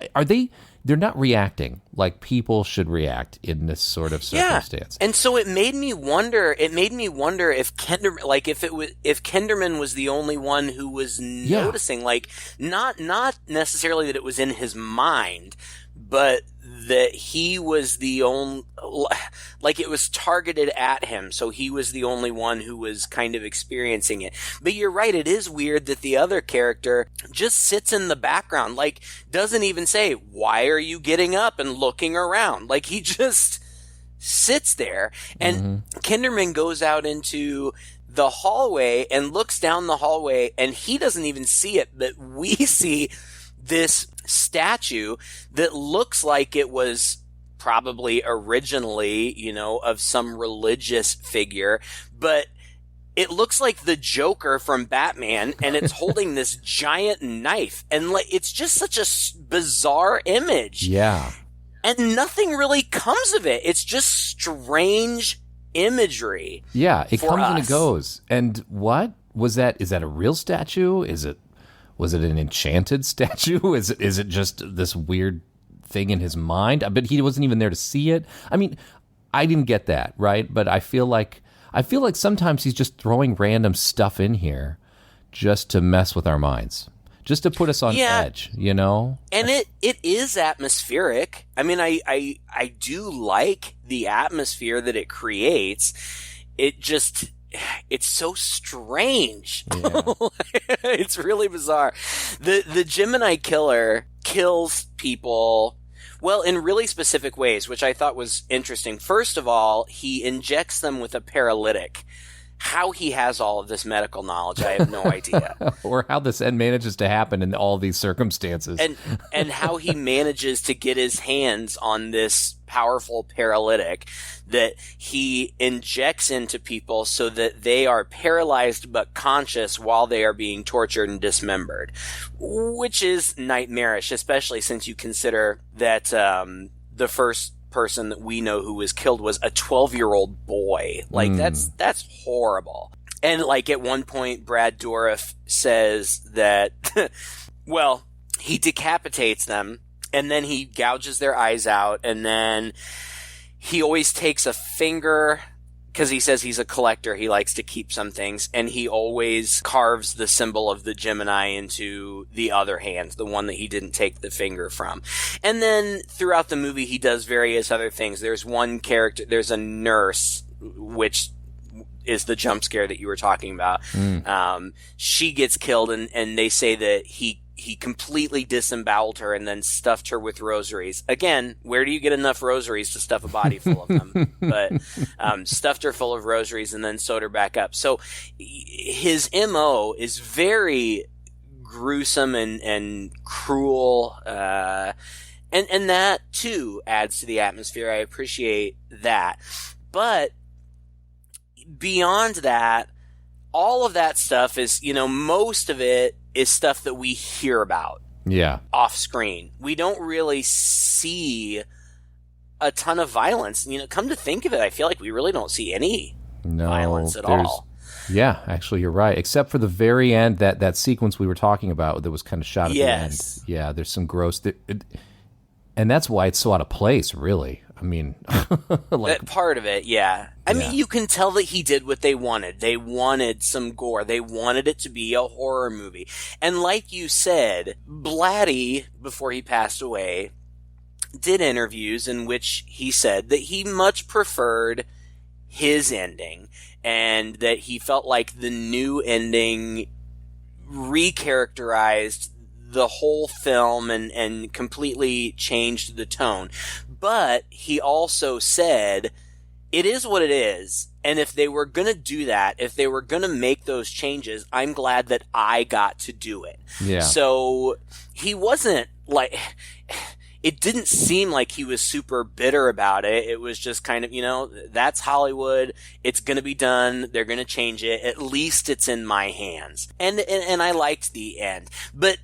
They're not reacting like people should react in this sort of circumstance. Yeah. And so it made me wonder if Kinderman, like if Kinderman was the only one who was noticing, like not necessarily that it was in his mind, but that he was the only, like it was targeted at him, so he was the only one who was kind of experiencing it. But you're right, it is weird that the other character just sits in the background, like doesn't even say, why are you getting up and looking around? Like he just sits there. And Kinderman goes out into the hallway and looks down the hallway, and he doesn't even see it, but we see this statue that looks like it was probably originally, of some religious figure, but it looks like the Joker from Batman, and it's holding this giant knife, and like it's just such a bizarre image. Yeah. And nothing really comes of it. It's just strange imagery. Yeah, it comes us. and it goes. And what was that? Is that a real statue? Was it an enchanted statue? Is it just this weird thing in his mind? But he wasn't even there to see it. I mean, I didn't get that, right? But I feel like sometimes he's just throwing random stuff in here just to mess with our minds, just to put us on edge, And it is atmospheric. I mean, I do like the atmosphere that it creates. It's so strange. Yeah. It's really bizarre. The Gemini killer kills people, well, in really specific ways, which I thought was interesting. First of all, he injects them with a paralytic. How he has all of this medical knowledge, I have no idea. Or how this manages to happen in all these circumstances. And how he manages to get his hands on this powerful paralytic that he injects into people so that they are paralyzed but conscious while they are being tortured and dismembered, which is nightmarish, especially since you consider that the first person that we know who was killed was a 12-year-old boy. Like that's horrible. And like at one point Brad Dourif says that well, he decapitates them and then he gouges their eyes out, and then he always takes a finger, because he says he's a collector, he likes to keep some things, and he always carves the symbol of the Gemini into the other hand, the one that he didn't take the finger from. And then throughout the movie he does various other things. There's one character, there's a nurse, which is the jump scare that you were talking about. She gets killed, and they say that he completely disemboweled her and then stuffed her with rosaries. Again, where do you get enough rosaries to stuff a body full of them? But stuffed her full of rosaries and then sewed her back up. So his MO is very gruesome and cruel. And that, too, adds to the atmosphere. I appreciate that. But beyond that, all of that stuff is, most of it is stuff that we hear about. Yeah. Off screen. We don't really see a ton of violence. Come to think of it, I feel like we really don't see any violence at all. Yeah, actually, you're right. Except for the very end, that sequence we were talking about that was kind of shot at the end. Yeah, there's some gross... and that's why it's so out of place, really. I mean... that part of it, yeah. I mean, you can tell that he did what they wanted. They wanted some gore. They wanted it to be a horror movie. And like you said, Blatty, before he passed away, did interviews in which he said that he much preferred his ending, and that he felt like the new ending recharacterized the whole film and completely changed the tone. But he also said, it is what it is. And if they were going to do that, if they were going to make those changes, I'm glad that I got to do it. Yeah. So he wasn't like, it didn't seem like he was super bitter about it. It was just kind of, that's Hollywood. It's going to be done. They're going to change it. At least it's in my hands. And I liked the end. But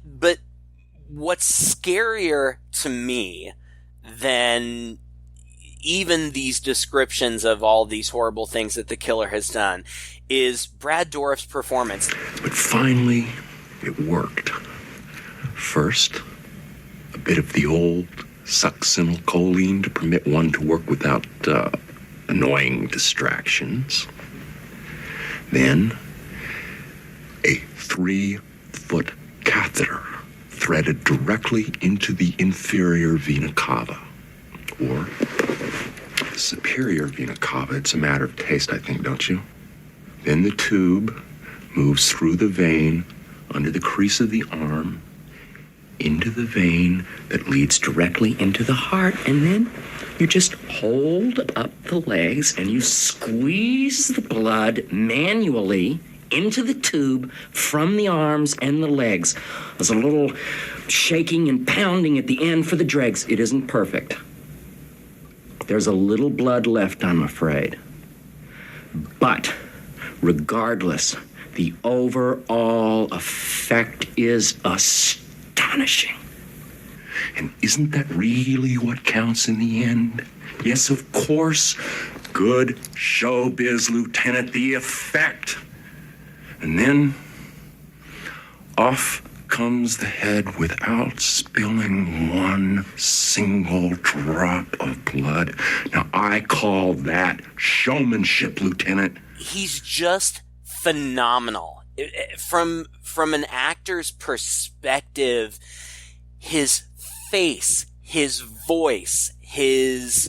what's scarier to me than even these descriptions of all these horrible things that the killer has done is Brad Dourif's performance. But finally, it worked. First, a bit of the old succinylcholine to permit one to work without annoying distractions. Then, a 3-foot catheter threaded directly into the inferior vena cava, or the superior vena cava. It's a matter of taste, I think, don't you? Then the tube moves through the vein under the crease of the arm into the vein that leads directly into the heart, and then you just hold up the legs and you squeeze the blood manually into the tube from the arms and the legs. There's a little shaking and pounding at the end for the dregs. It isn't perfect. There's a little blood left, I'm afraid. But regardless, the overall effect is astonishing. And isn't that really what counts in the end? Yes, of course. Good showbiz, Lieutenant, the effect. And then off comes the head without spilling one single drop of blood. Now, I call that showmanship, Lieutenant. He's just phenomenal. From an actor's perspective, his face, his voice, his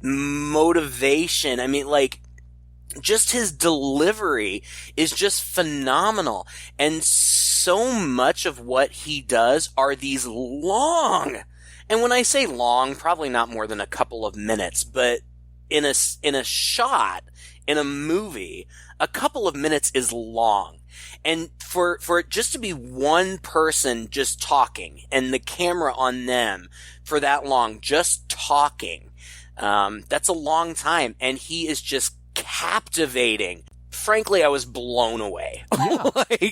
motivation, I mean, like, just his delivery is just phenomenal. And so much of what he does are these long, and when I say long, probably not more than a couple of minutes, but in a shot, in a movie, a couple of minutes is long. And for it just to be one person just talking and the camera on them for that long, just talking, that's a long time. And he is just captivating. Frankly, I was blown away. Yeah.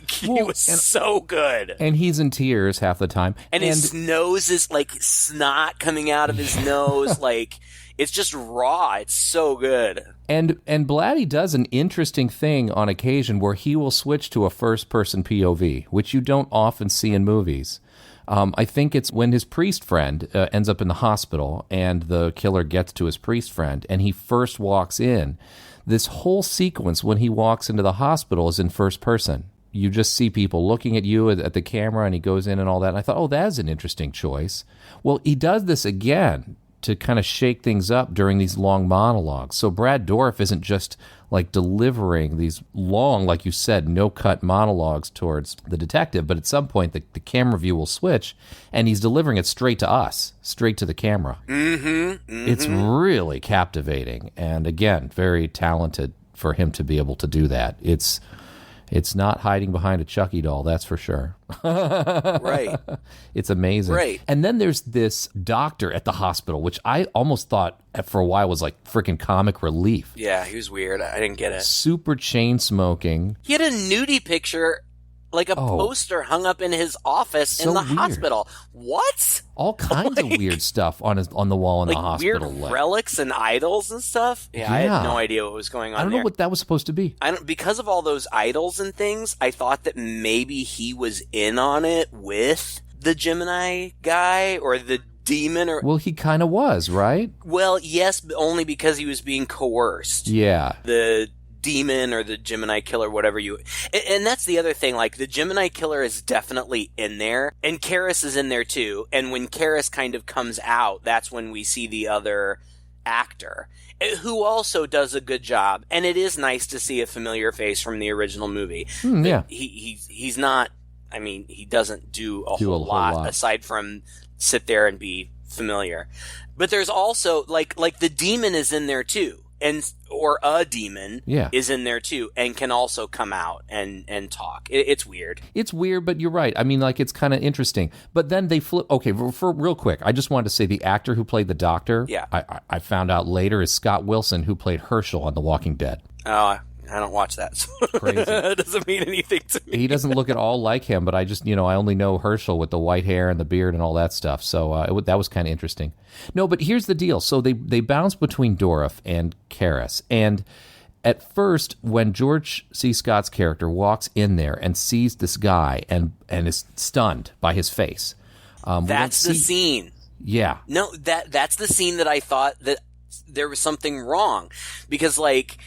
He was so good. And he's in tears half the time. And his nose is like snot coming out of his nose. Like, it's just raw. It's so good. And Blatty does an interesting thing on occasion where he will switch to a first-person POV, which you don't often see in movies. I think it's when his priest friend ends up in the hospital and the killer gets to his priest friend and he first walks in. This whole sequence when he walks into the hospital is in first person. You just see people looking at you at the camera and he goes in and all that. And I thought, that is an interesting choice. Well, he does this again to kind of shake things up during these long monologues. So Brad Dourif isn't just like delivering these long, like you said, no-cut monologues towards the detective, but at some point the camera view will switch and he's delivering it straight to us, straight to the camera. It's really captivating. And again, very talented for him to be able to do that. It's not hiding behind a Chucky doll, that's for sure. Right. It's amazing. Right. And then there's this doctor at the hospital, which I almost thought for a while was like freaking comic relief. Yeah, he was weird. I didn't get it. Super chain smoking. He had a nudie picture, like a poster hung up in his office in the hospital. What? All kinds of weird stuff on the wall in the hospital. Weird relics and idols and stuff. Yeah, I had no idea what was going on. I don't know what that was supposed to be. Because of all those idols and things, I thought that maybe he was in on it with the Gemini guy or the demon. Well, he kind of was, right? Well, yes, but only because he was being coerced. Yeah. The demon or the Gemini killer, whatever and that's the other thing, like the Gemini killer is definitely in there and Karras is in there too, and when Karras kind of comes out, that's when we see the other actor who also does a good job, and it is nice to see a familiar face from the original movie. Yeah. He's not, I mean, he doesn't do a Do a whole whole lot lot. aside from sit there and be familiar. But there's also like the demon is in there too. Or a demon is in there too and can also come out and talk. It's weird. It's weird, but you're right. I mean, like, it's kind of interesting. But then they flip. Okay, for real quick, I just wanted to say the actor who played the doctor, I found out later, is Scott Wilson, who played Herschel on The Walking Dead. Oh, I don't watch that. So Crazy. It doesn't mean anything to me. He doesn't look at all like him, but I just, I only know Herschel with the white hair and the beard and all that stuff. So that was kind of interesting. No, but here's the deal. So they bounce between Dourif and Karras. And at first, when George C. Scott's character walks in there and sees this guy and is stunned by his face. That's the scene. Yeah. No, that's the scene that I thought that there was something wrong. Because, like,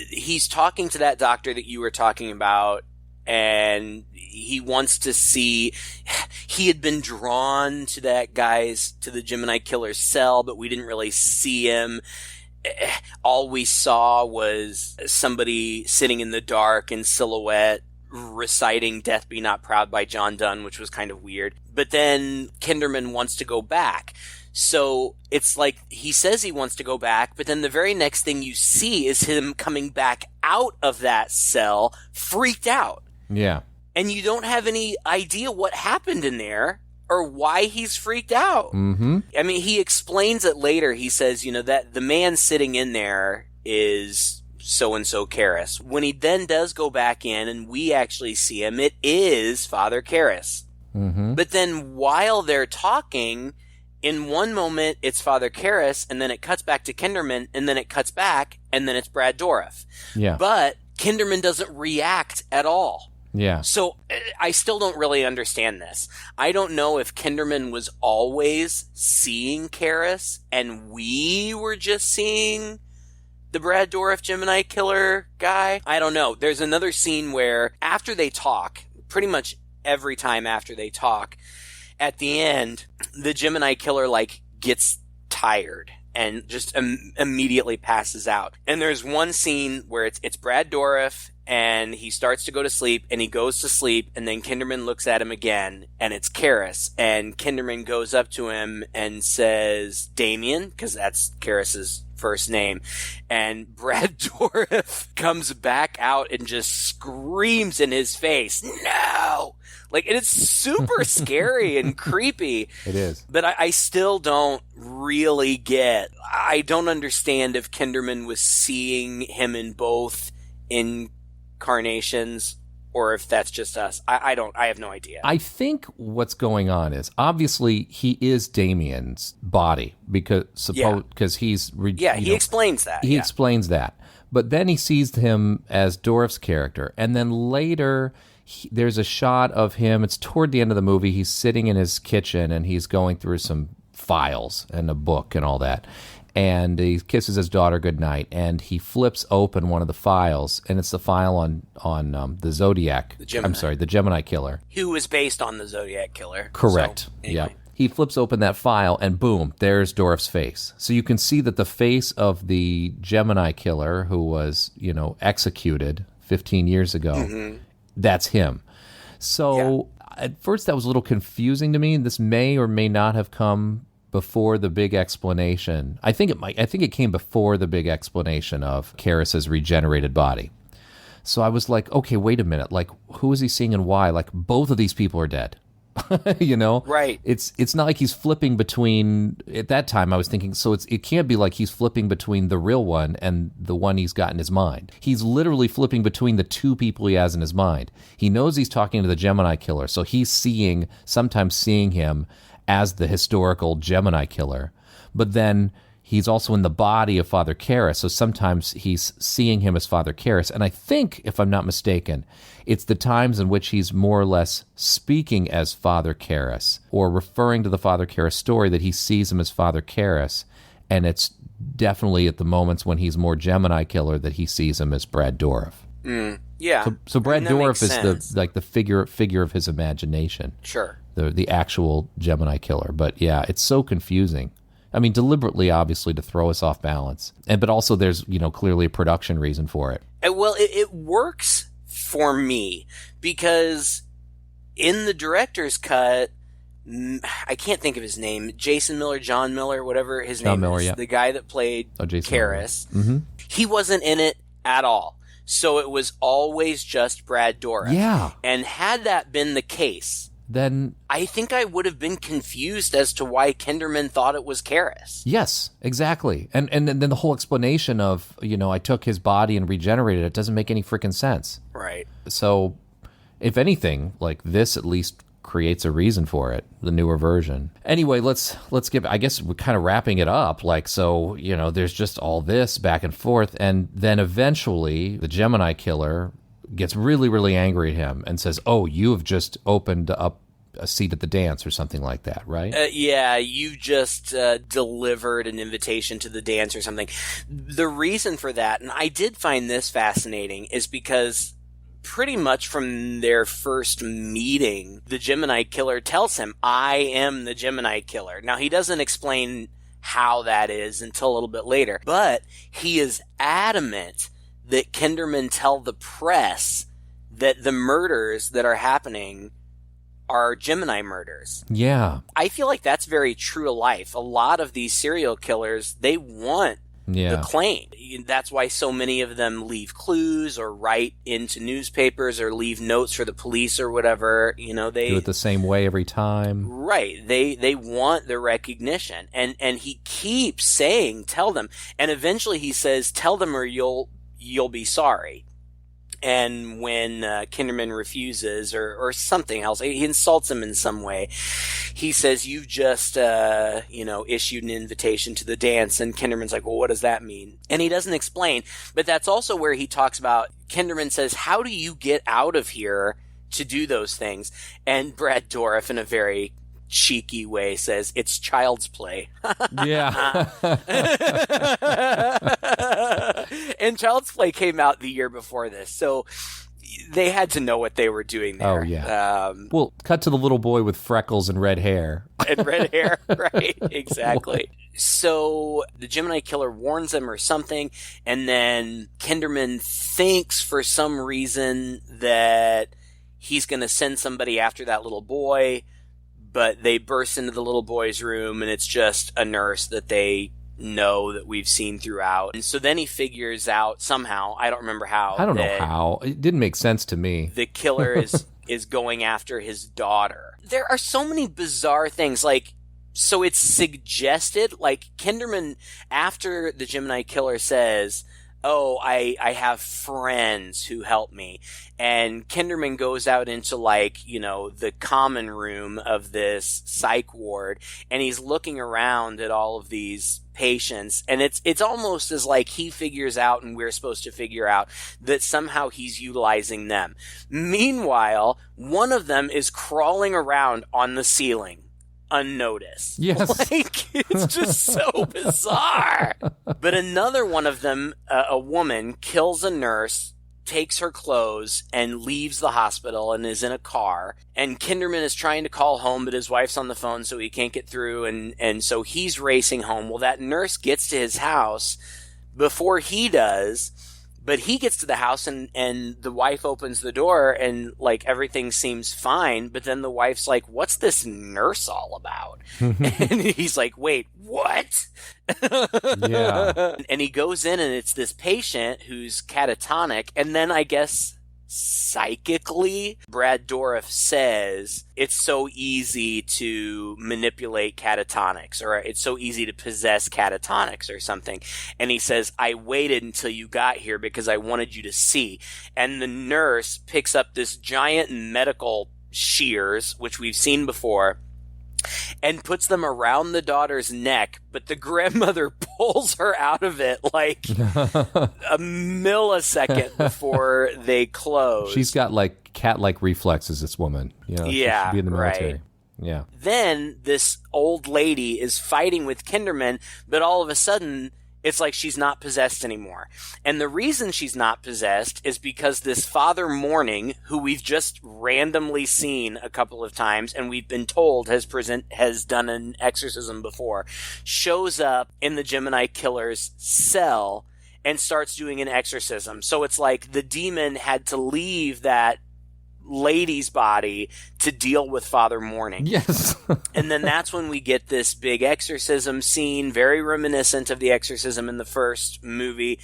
he's talking to that doctor that you were talking about, and he wants to see. He had been drawn to to the Gemini killer's cell, but we didn't really see him. All we saw was somebody sitting in the dark in silhouette reciting Death Be Not Proud by John Donne, which was kind of weird. But then Kinderman wants to go back. So it's like he says he wants to go back, but then the very next thing you see is him coming back out of that cell, freaked out. Yeah. And you don't have any idea what happened in there or why he's freaked out. Mm-hmm. I mean, he explains it later. He says, that the man sitting in there is so-and-so Karras. When he then does go back in and we actually see him, it is Father Karras. Mm-hmm. But then while they're talking, in one moment it's Father Karras, and then it cuts back to Kinderman, and then it cuts back, and then it's Brad Dourif. Yeah. But Kinderman doesn't react at all. Yeah. So I still don't really understand this. I don't know if Kinderman was always seeing Karras and we were just seeing the Brad Dourif Gemini killer guy. I don't know. There's another scene where after they talk, pretty much every time after they talk, at the end, the Gemini killer gets tired and just immediately passes out. And there's one scene where it's Brad Dourif, and he starts to go to sleep, and he goes to sleep, and then Kinderman looks at him again, and it's Karras. And Kinderman goes up to him and says, Damien, because that's Karras's first name. And Brad Dourif comes back out and just screams in his face, no! And it's super scary and creepy. It is. But I still don't really get. I don't understand if Kinderman was seeing him in both incarnations or if that's just us. I have no idea. I think what's going on is obviously he is Damien's body because he's he explains that. He explains that. But then he sees him as Dourif's character, and then later there's a shot of him. It's toward the end of the movie. He's sitting in his kitchen and he's going through some files and a book and all that. And he kisses his daughter goodnight, and he flips open one of the files, and it's the file on the Zodiac. The Gemini killer. Who was based on the Zodiac killer. Correct. So, anyway. Yeah. He flips open that file, and boom, there's Dourif's face. So you can see that the face of the Gemini killer who was, executed 15 years ago, that's him. So at first that was a little confusing to me. This may or may not have come before the big explanation. I think it came before the big explanation of Karras's regenerated body. So I was like, okay, wait a minute. Who is he seeing and why? Both of these people are dead. Right. It's not like he's flipping between. At that time I was thinking, so it can't be like he's flipping between the real one and the one he's got in his mind. He's literally flipping between the two people he has in his mind. He knows he's talking to the Gemini killer, so he's sometimes seeing him as the historical Gemini killer, but then he's also in the body of Father Karras, so sometimes he's seeing him as Father Karras. And I think, if I'm not mistaken, it's the times in which he's more or less speaking as Father Karras or referring to the Father Karras story that he sees him as Father Karras, and it's definitely at the moments when he's more Gemini killer that he sees him as Brad Dourif. Yeah. So Brad Dourif is the figure of his imagination. Sure. The actual Gemini killer. But yeah, it's so confusing. I mean, deliberately, obviously, to throw us off balance. But also there's, clearly a production reason for it. Well, it works for me because in the director's cut, I can't think of his name. Jason Miller, John Miller, whatever his name is. Yeah. The guy that played Karras. Mm-hmm. He wasn't in it at all. So it was always just Brad Dourif. Yeah. And had that been the case, then I think I would have been confused as to why Kinderman thought it was Karras. Yes, exactly. And then the whole explanation of, I took his body and regenerated it doesn't make any freaking sense. Right. So if anything, like this at least creates a reason for it, the newer version. Anyway, let's give, I guess we're kind of wrapping it up. There's just all this back and forth. And then eventually the Gemini killer gets really, really angry at him and says, "Oh, you have just opened up a seat at the dance," or something like that, right? Yeah, you just delivered an invitation to the dance or something. The reason for that, and I did find this fascinating, is because pretty much from their first meeting, the Gemini killer tells him, "I am the Gemini killer." Now, he doesn't explain how that is until a little bit later, but he is adamant that Kinderman tell the press that the murders that are happening are Gemini murders. Yeah. I feel like that's very true to life. A lot of these serial killers, they want the claim. That's why so many of them leave clues or write into newspapers or leave notes for the police or whatever. They do it the same way every time. Right. They want the recognition. And he keeps saying, "Tell them." And eventually he says, "Tell them or you'll be sorry." And when Kinderman refuses or something else, he insults him in some way. He says, "You've just, issued an invitation to the dance." And Kinderman's like, "Well, what does that mean?" And he doesn't explain. But that's also where he talks about, Kinderman says, "How do you get out of here to do those things?" And Brad Dourif, in a very cheeky way, says, "It's child's play." Yeah. And Child's Play came out the year before this, so they had to know what they were doing there. Oh, yeah. Well, cut to the little boy with freckles and red hair. And red hair, right? Exactly. So the Gemini killer warns them or something, and then Kinderman thinks for some reason that he's going to send somebody after that little boy, but they burst into the little boy's room, and it's just a nurse that they know that we've seen throughout. And so then he figures out somehow, I don't remember how. I don't know how. It didn't make sense to me. The killer is going after his daughter. There are so many bizarre things. So it's suggested, Kinderman, after the Gemini killer says, "Oh, I have friends who help me." And Kinderman goes out into the common room of this psych ward, and he's looking around at all of these patients, and it's almost as like he figures out and we're supposed to figure out that somehow he's utilizing them. Meanwhile, one of them is crawling around on the ceiling unnoticed. Yes. It's just so bizarre. But another one of them, a woman, kills a nurse, takes her clothes, and leaves the hospital and is in a car. And Kinderman is trying to call home, but his wife's on the phone, so he can't get through. And so he's racing home. Well, that nurse gets to his house before he does. But he gets to the house and the wife opens the door and everything seems fine. But then the wife's like, "What's this nurse all about?" And he's like, "Wait, what?" Yeah. And he goes in and it's this patient who's catatonic. And then I guess psychically, Brad Dourif says it's so easy to manipulate catatonics, or it's so easy to possess catatonics or something. And he says, "I waited until you got here because I wanted you to see." And the nurse picks up this giant medical shears, which we've seen before, and puts them around the daughter's neck, but the grandmother pulls her out of it a millisecond before they close. She's got cat-like reflexes, this woman. Yeah, she should be in the military. Right. Yeah. Then this old lady is fighting with Kinderman, but all of a sudden it's like she's not possessed anymore. And the reason she's not possessed is because this Father Morning, who we've just randomly seen a couple of times and we've been told has done an exorcism before, shows up in the Gemini killer's cell and starts doing an exorcism. So it's like the demon had to leave that lady's body to deal with Father Mourning. Yes. And then that's when we get this big exorcism scene, very reminiscent of the exorcism in the first movie,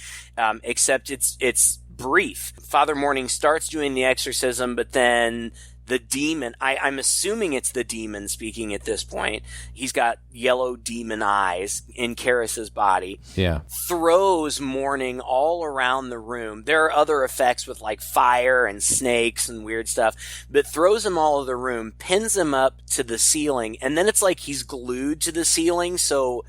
except it's brief. Father Mourning starts doing the exorcism, but then the demon, I'm assuming it's the demon speaking at this point. He's got yellow demon eyes in Karras's body. Yeah. Throws Mourning all around the room. There are other effects with like fire and snakes and weird stuff, but throws him all over the room, pins him up to the ceiling, and then it's like he's glued to the ceiling, so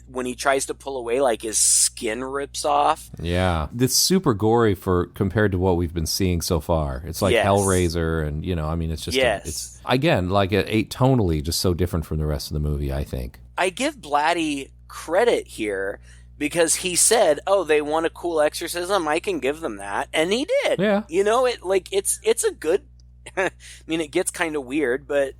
when he tries to pull away, like his skin rips off. Yeah. It's super gory compared to what we've been seeing so far. It's like Hellraiser and, it's just, it's again, like tonally just so different from the rest of the movie, I think. I give Blatty credit here because he said, oh, they want a cool exorcism, I can give them that. And he did. Yeah. It's a good, I mean, it gets kind of weird, but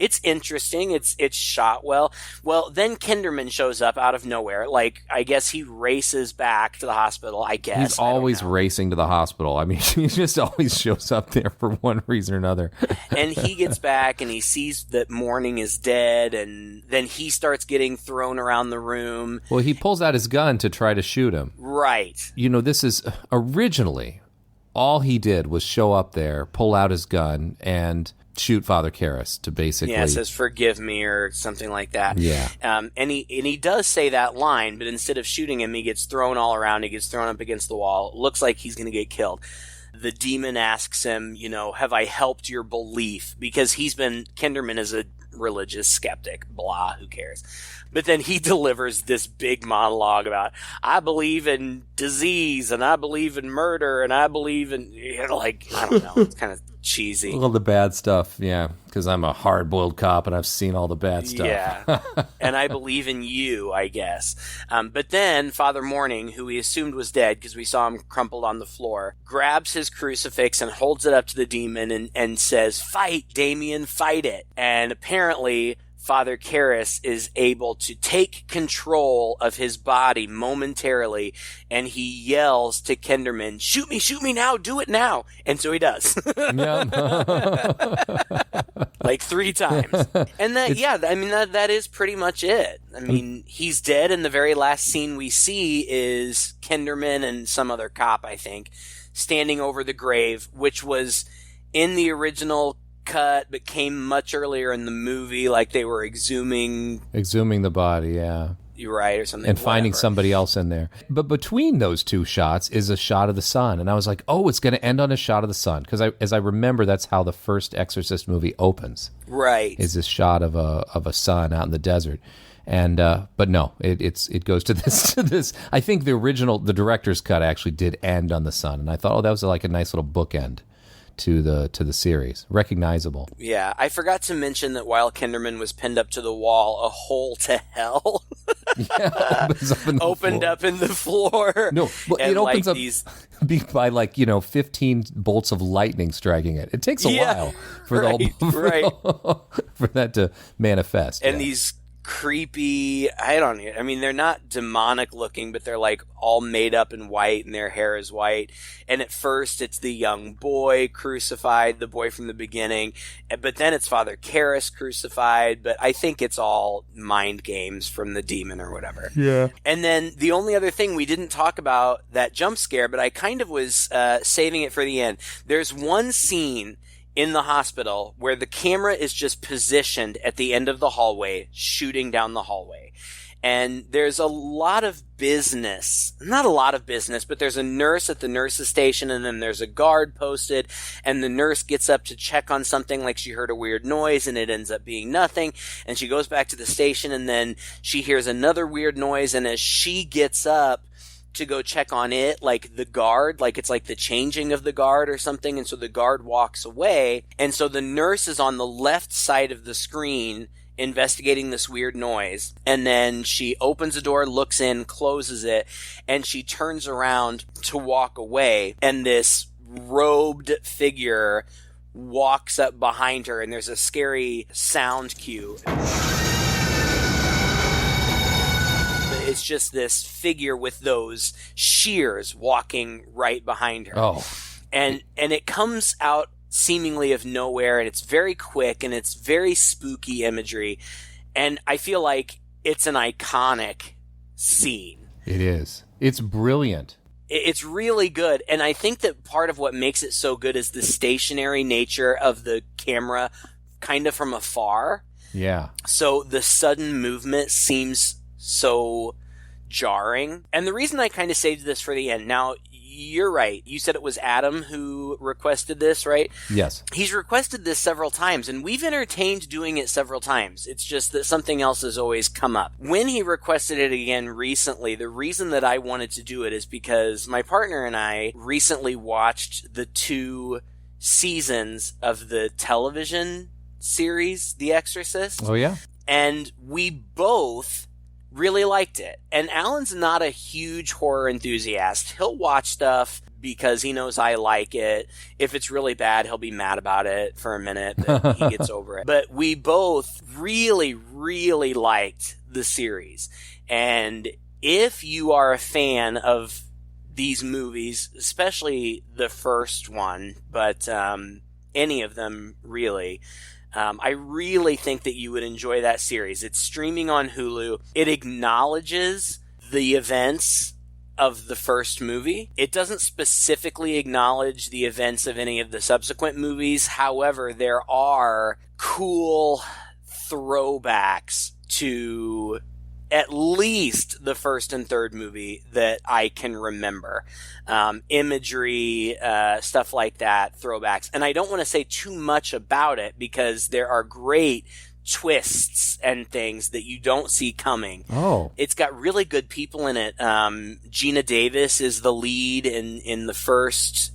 it's interesting. It's shot well. Well, then Kinderman shows up out of nowhere. Like, I guess he races back to the hospital, I guess. He's always racing to the hospital. I mean, he just always shows up there for one reason or another. And he gets back and he sees that Mourning is dead, and then he starts getting thrown around the room. Well, he pulls out his gun to try to shoot him. Right. This is originally... all he did was show up there, pull out his gun, and shoot Father Karras to basically... Yeah, it says, forgive me, or something like that. Yeah. And he does say that line, but instead of shooting him, he gets thrown all around. He gets thrown up against the wall. It looks like he's going to get killed. The demon asks him, have I helped your belief? Because Kinderman is a religious skeptic. Blah, who cares? But then he delivers this big monologue about, I believe in disease, and I believe in murder, and I believe in, I don't know, it's kind of cheesy. All the bad stuff, yeah, because I'm a hard-boiled cop, and I've seen all the bad stuff. Yeah, and I believe in you, I guess. But then Father Mourning, who we assumed was dead because we saw him crumpled on the floor, grabs his crucifix and holds it up to the demon and says, fight, Damien, fight it. And apparently... Father Karras is able to take control of his body momentarily, and he yells to Kinderman, shoot me now, do it now. And so he does. Like 3 times. And that is pretty much it. I mean, he's dead, and the very last scene we see is Kinderman and some other cop, I think, standing over the grave, which was in the original cut, but came much earlier in the movie, like they were exhuming the body, yeah. You're right, or something. And finding somebody else in there. But between those 2 shots is a shot of the sun. And I was like, oh, it's going to end on a shot of the sun. Because as I remember, that's how the first Exorcist movie opens. Right. Is this shot of a sun out in the desert. And but no, it goes to this. I think the director's cut actually did end on the sun. And I thought, that was like a nice little bookend to the series. Recognizable. Yeah, I forgot to mention that while Kinderman was pinned up to the wall, a hole to hell opened up in the floor. No, well, it opens up by 15 bolts of lightning striking it. It takes a while for for that to manifest. And these creepy, I mean, they're not demonic looking, but they're like all made up in white and their hair is white. And at first it's the young boy crucified, the boy from the beginning, but then it's Father Karras crucified, but I think it's all mind games from the demon or whatever. Yeah. And then the only other thing we didn't talk about, that jump scare, but I kind of was saving it for the end. There's one scene in the hospital where the camera is just positioned at the end of the hallway, shooting down the hallway. And there's a lot of business, not a lot of business, but there's a nurse at the nurse's station, and then there's a guard posted, and the nurse gets up to check on something, like she heard a weird noise, and it ends up being nothing, and she goes back to the station, and then she hears another weird noise, and as she gets up to go check on it, like the guard, like it's like the changing of the guard or something, and so the guard walks away, and so the nurse is on the left side of the screen investigating this weird noise, and then she opens the door, looks in, closes it, and she turns around to walk away, and this robed figure walks up behind her, and there's a scary sound cue. It's just this figure with those shears walking right behind her. Oh. And it comes out seemingly of nowhere, and it's very quick, and it's very spooky imagery. And I feel like it's an iconic scene. It is. It's brilliant. It's really good. And I think that part of what makes it so good is the stationary nature of the camera kind of from afar. Yeah. So the sudden movement seems so jarring. And the reason I kind of saved this for the end, now you're right. You said it was Adam who requested this, right? Yes. He's requested this several times, and we've entertained doing it several times. It's just that something else has always come up. When he requested it again recently, the reason that I wanted to do it is because my partner and I recently watched the 2 seasons of the television series, The Exorcist. Oh, yeah? And we both really liked it. And Alan's not a huge horror enthusiast. He'll watch stuff because he knows I like it. If it's really bad, he'll be mad about it for a minute, but he gets over it. But we both really, really liked the series. And if you are a fan of these movies, especially the first one, but any of them really, I really think that you would enjoy that series. It's streaming on Hulu. It acknowledges the events of the first movie. It doesn't specifically acknowledge the events of any of the subsequent movies. However, there are cool throwbacks to at least the first and third movie that I can remember. Imagery, stuff like that, throwbacks. And I don't want to say too much about it because there are great twists and things that you don't see coming. Oh. It's got really good people in it. Gina Davis is the lead in the first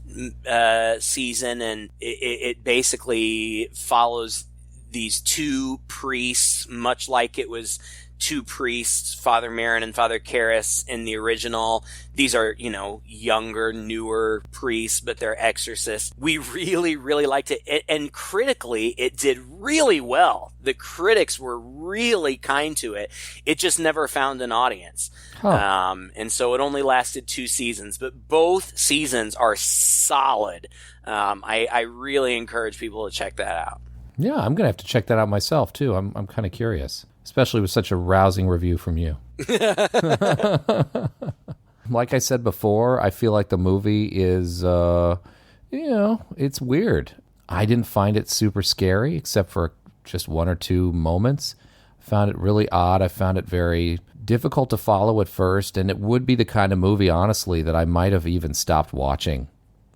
season, and it basically follows these 2 priests, much like it was 2 priests, Father Marin and Father Karras in the original. These are, younger, newer priests, but they're exorcists. We really, really liked it. And critically, it did really well. The critics were really kind to it. It just never found an audience. Huh. And so it only lasted 2 seasons, but both seasons are solid. I really encourage people to check that out. Yeah, I'm going to have to check that out myself, too. I'm kind of curious, especially with such a rousing review from you. Like I said before, I feel like the movie is, it's weird. I didn't find it super scary, except for just 1 or 2 moments. I found it really odd. I found it very difficult to follow at first, and it would be the kind of movie, honestly, that I might have even stopped watching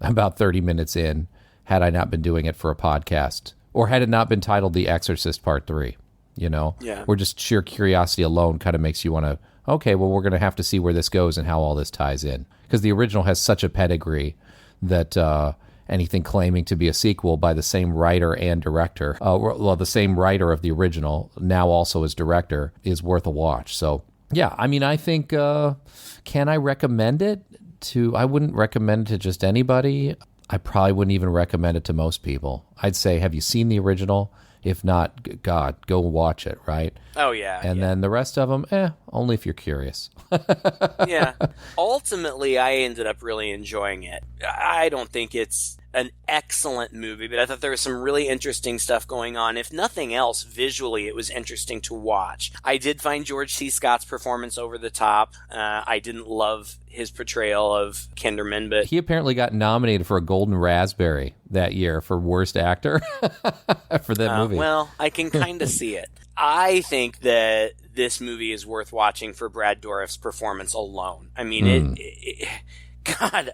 about 30 minutes in had I not been doing it for a podcast. Or had it not been titled The Exorcist Part 3, Yeah. Where just sheer curiosity alone kind of makes you want to, okay, well, we're going to have to see where this goes and how all this ties in. Because the original has such a pedigree that anything claiming to be a sequel by the same writer and director, the same writer of the original, now also as director, is worth a watch. So, yeah, I mean, I think, can I recommend it I wouldn't recommend it to just anybody. I probably wouldn't even recommend it to most people. I'd say, have you seen the original? If not, God, go watch it, right? Oh, yeah. And then the rest of them, only if you're curious. Yeah. Ultimately, I ended up really enjoying it. I don't think it's an excellent movie, but I thought there was some really interesting stuff going on. If nothing else, visually, it was interesting to watch. I did find George C. Scott's performance over the top. I didn't love his portrayal of Kinderman, but he apparently got nominated for a Golden Raspberry that year for Worst Actor for that movie. Well, I can kind of see it. I think that this movie is worth watching for Brad Dourif's performance alone. I mean, God,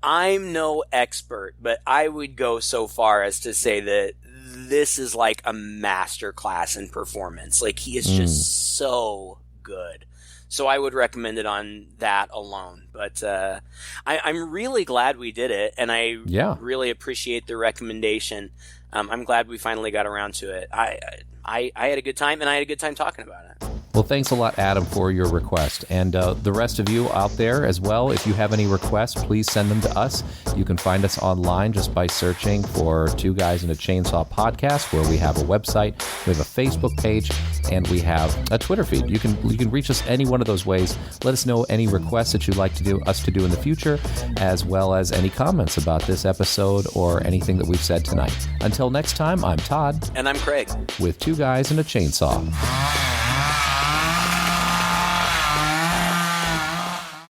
I'm no expert, but I would go so far as to say that this is like a masterclass in performance. Like, he is just so good. So I would recommend it on that alone. But I'm really glad we did it, and I really appreciate the recommendation. I'm glad we finally got around to it. I had a good time, and I had a good time talking about it. Well, thanks a lot, Adam, for your request. And the rest of you out there as well, if you have any requests, please send them to us. You can find us online just by searching for Two Guys and a Chainsaw Podcast, where we have a website, we have a Facebook page, and we have a Twitter feed. You can reach us any one of those ways. Let us know any requests that you'd like us to do in the future, as well as any comments about this episode or anything that we've said tonight. Until next time, I'm Todd. And I'm Craig. With Two Guys and a Chainsaw.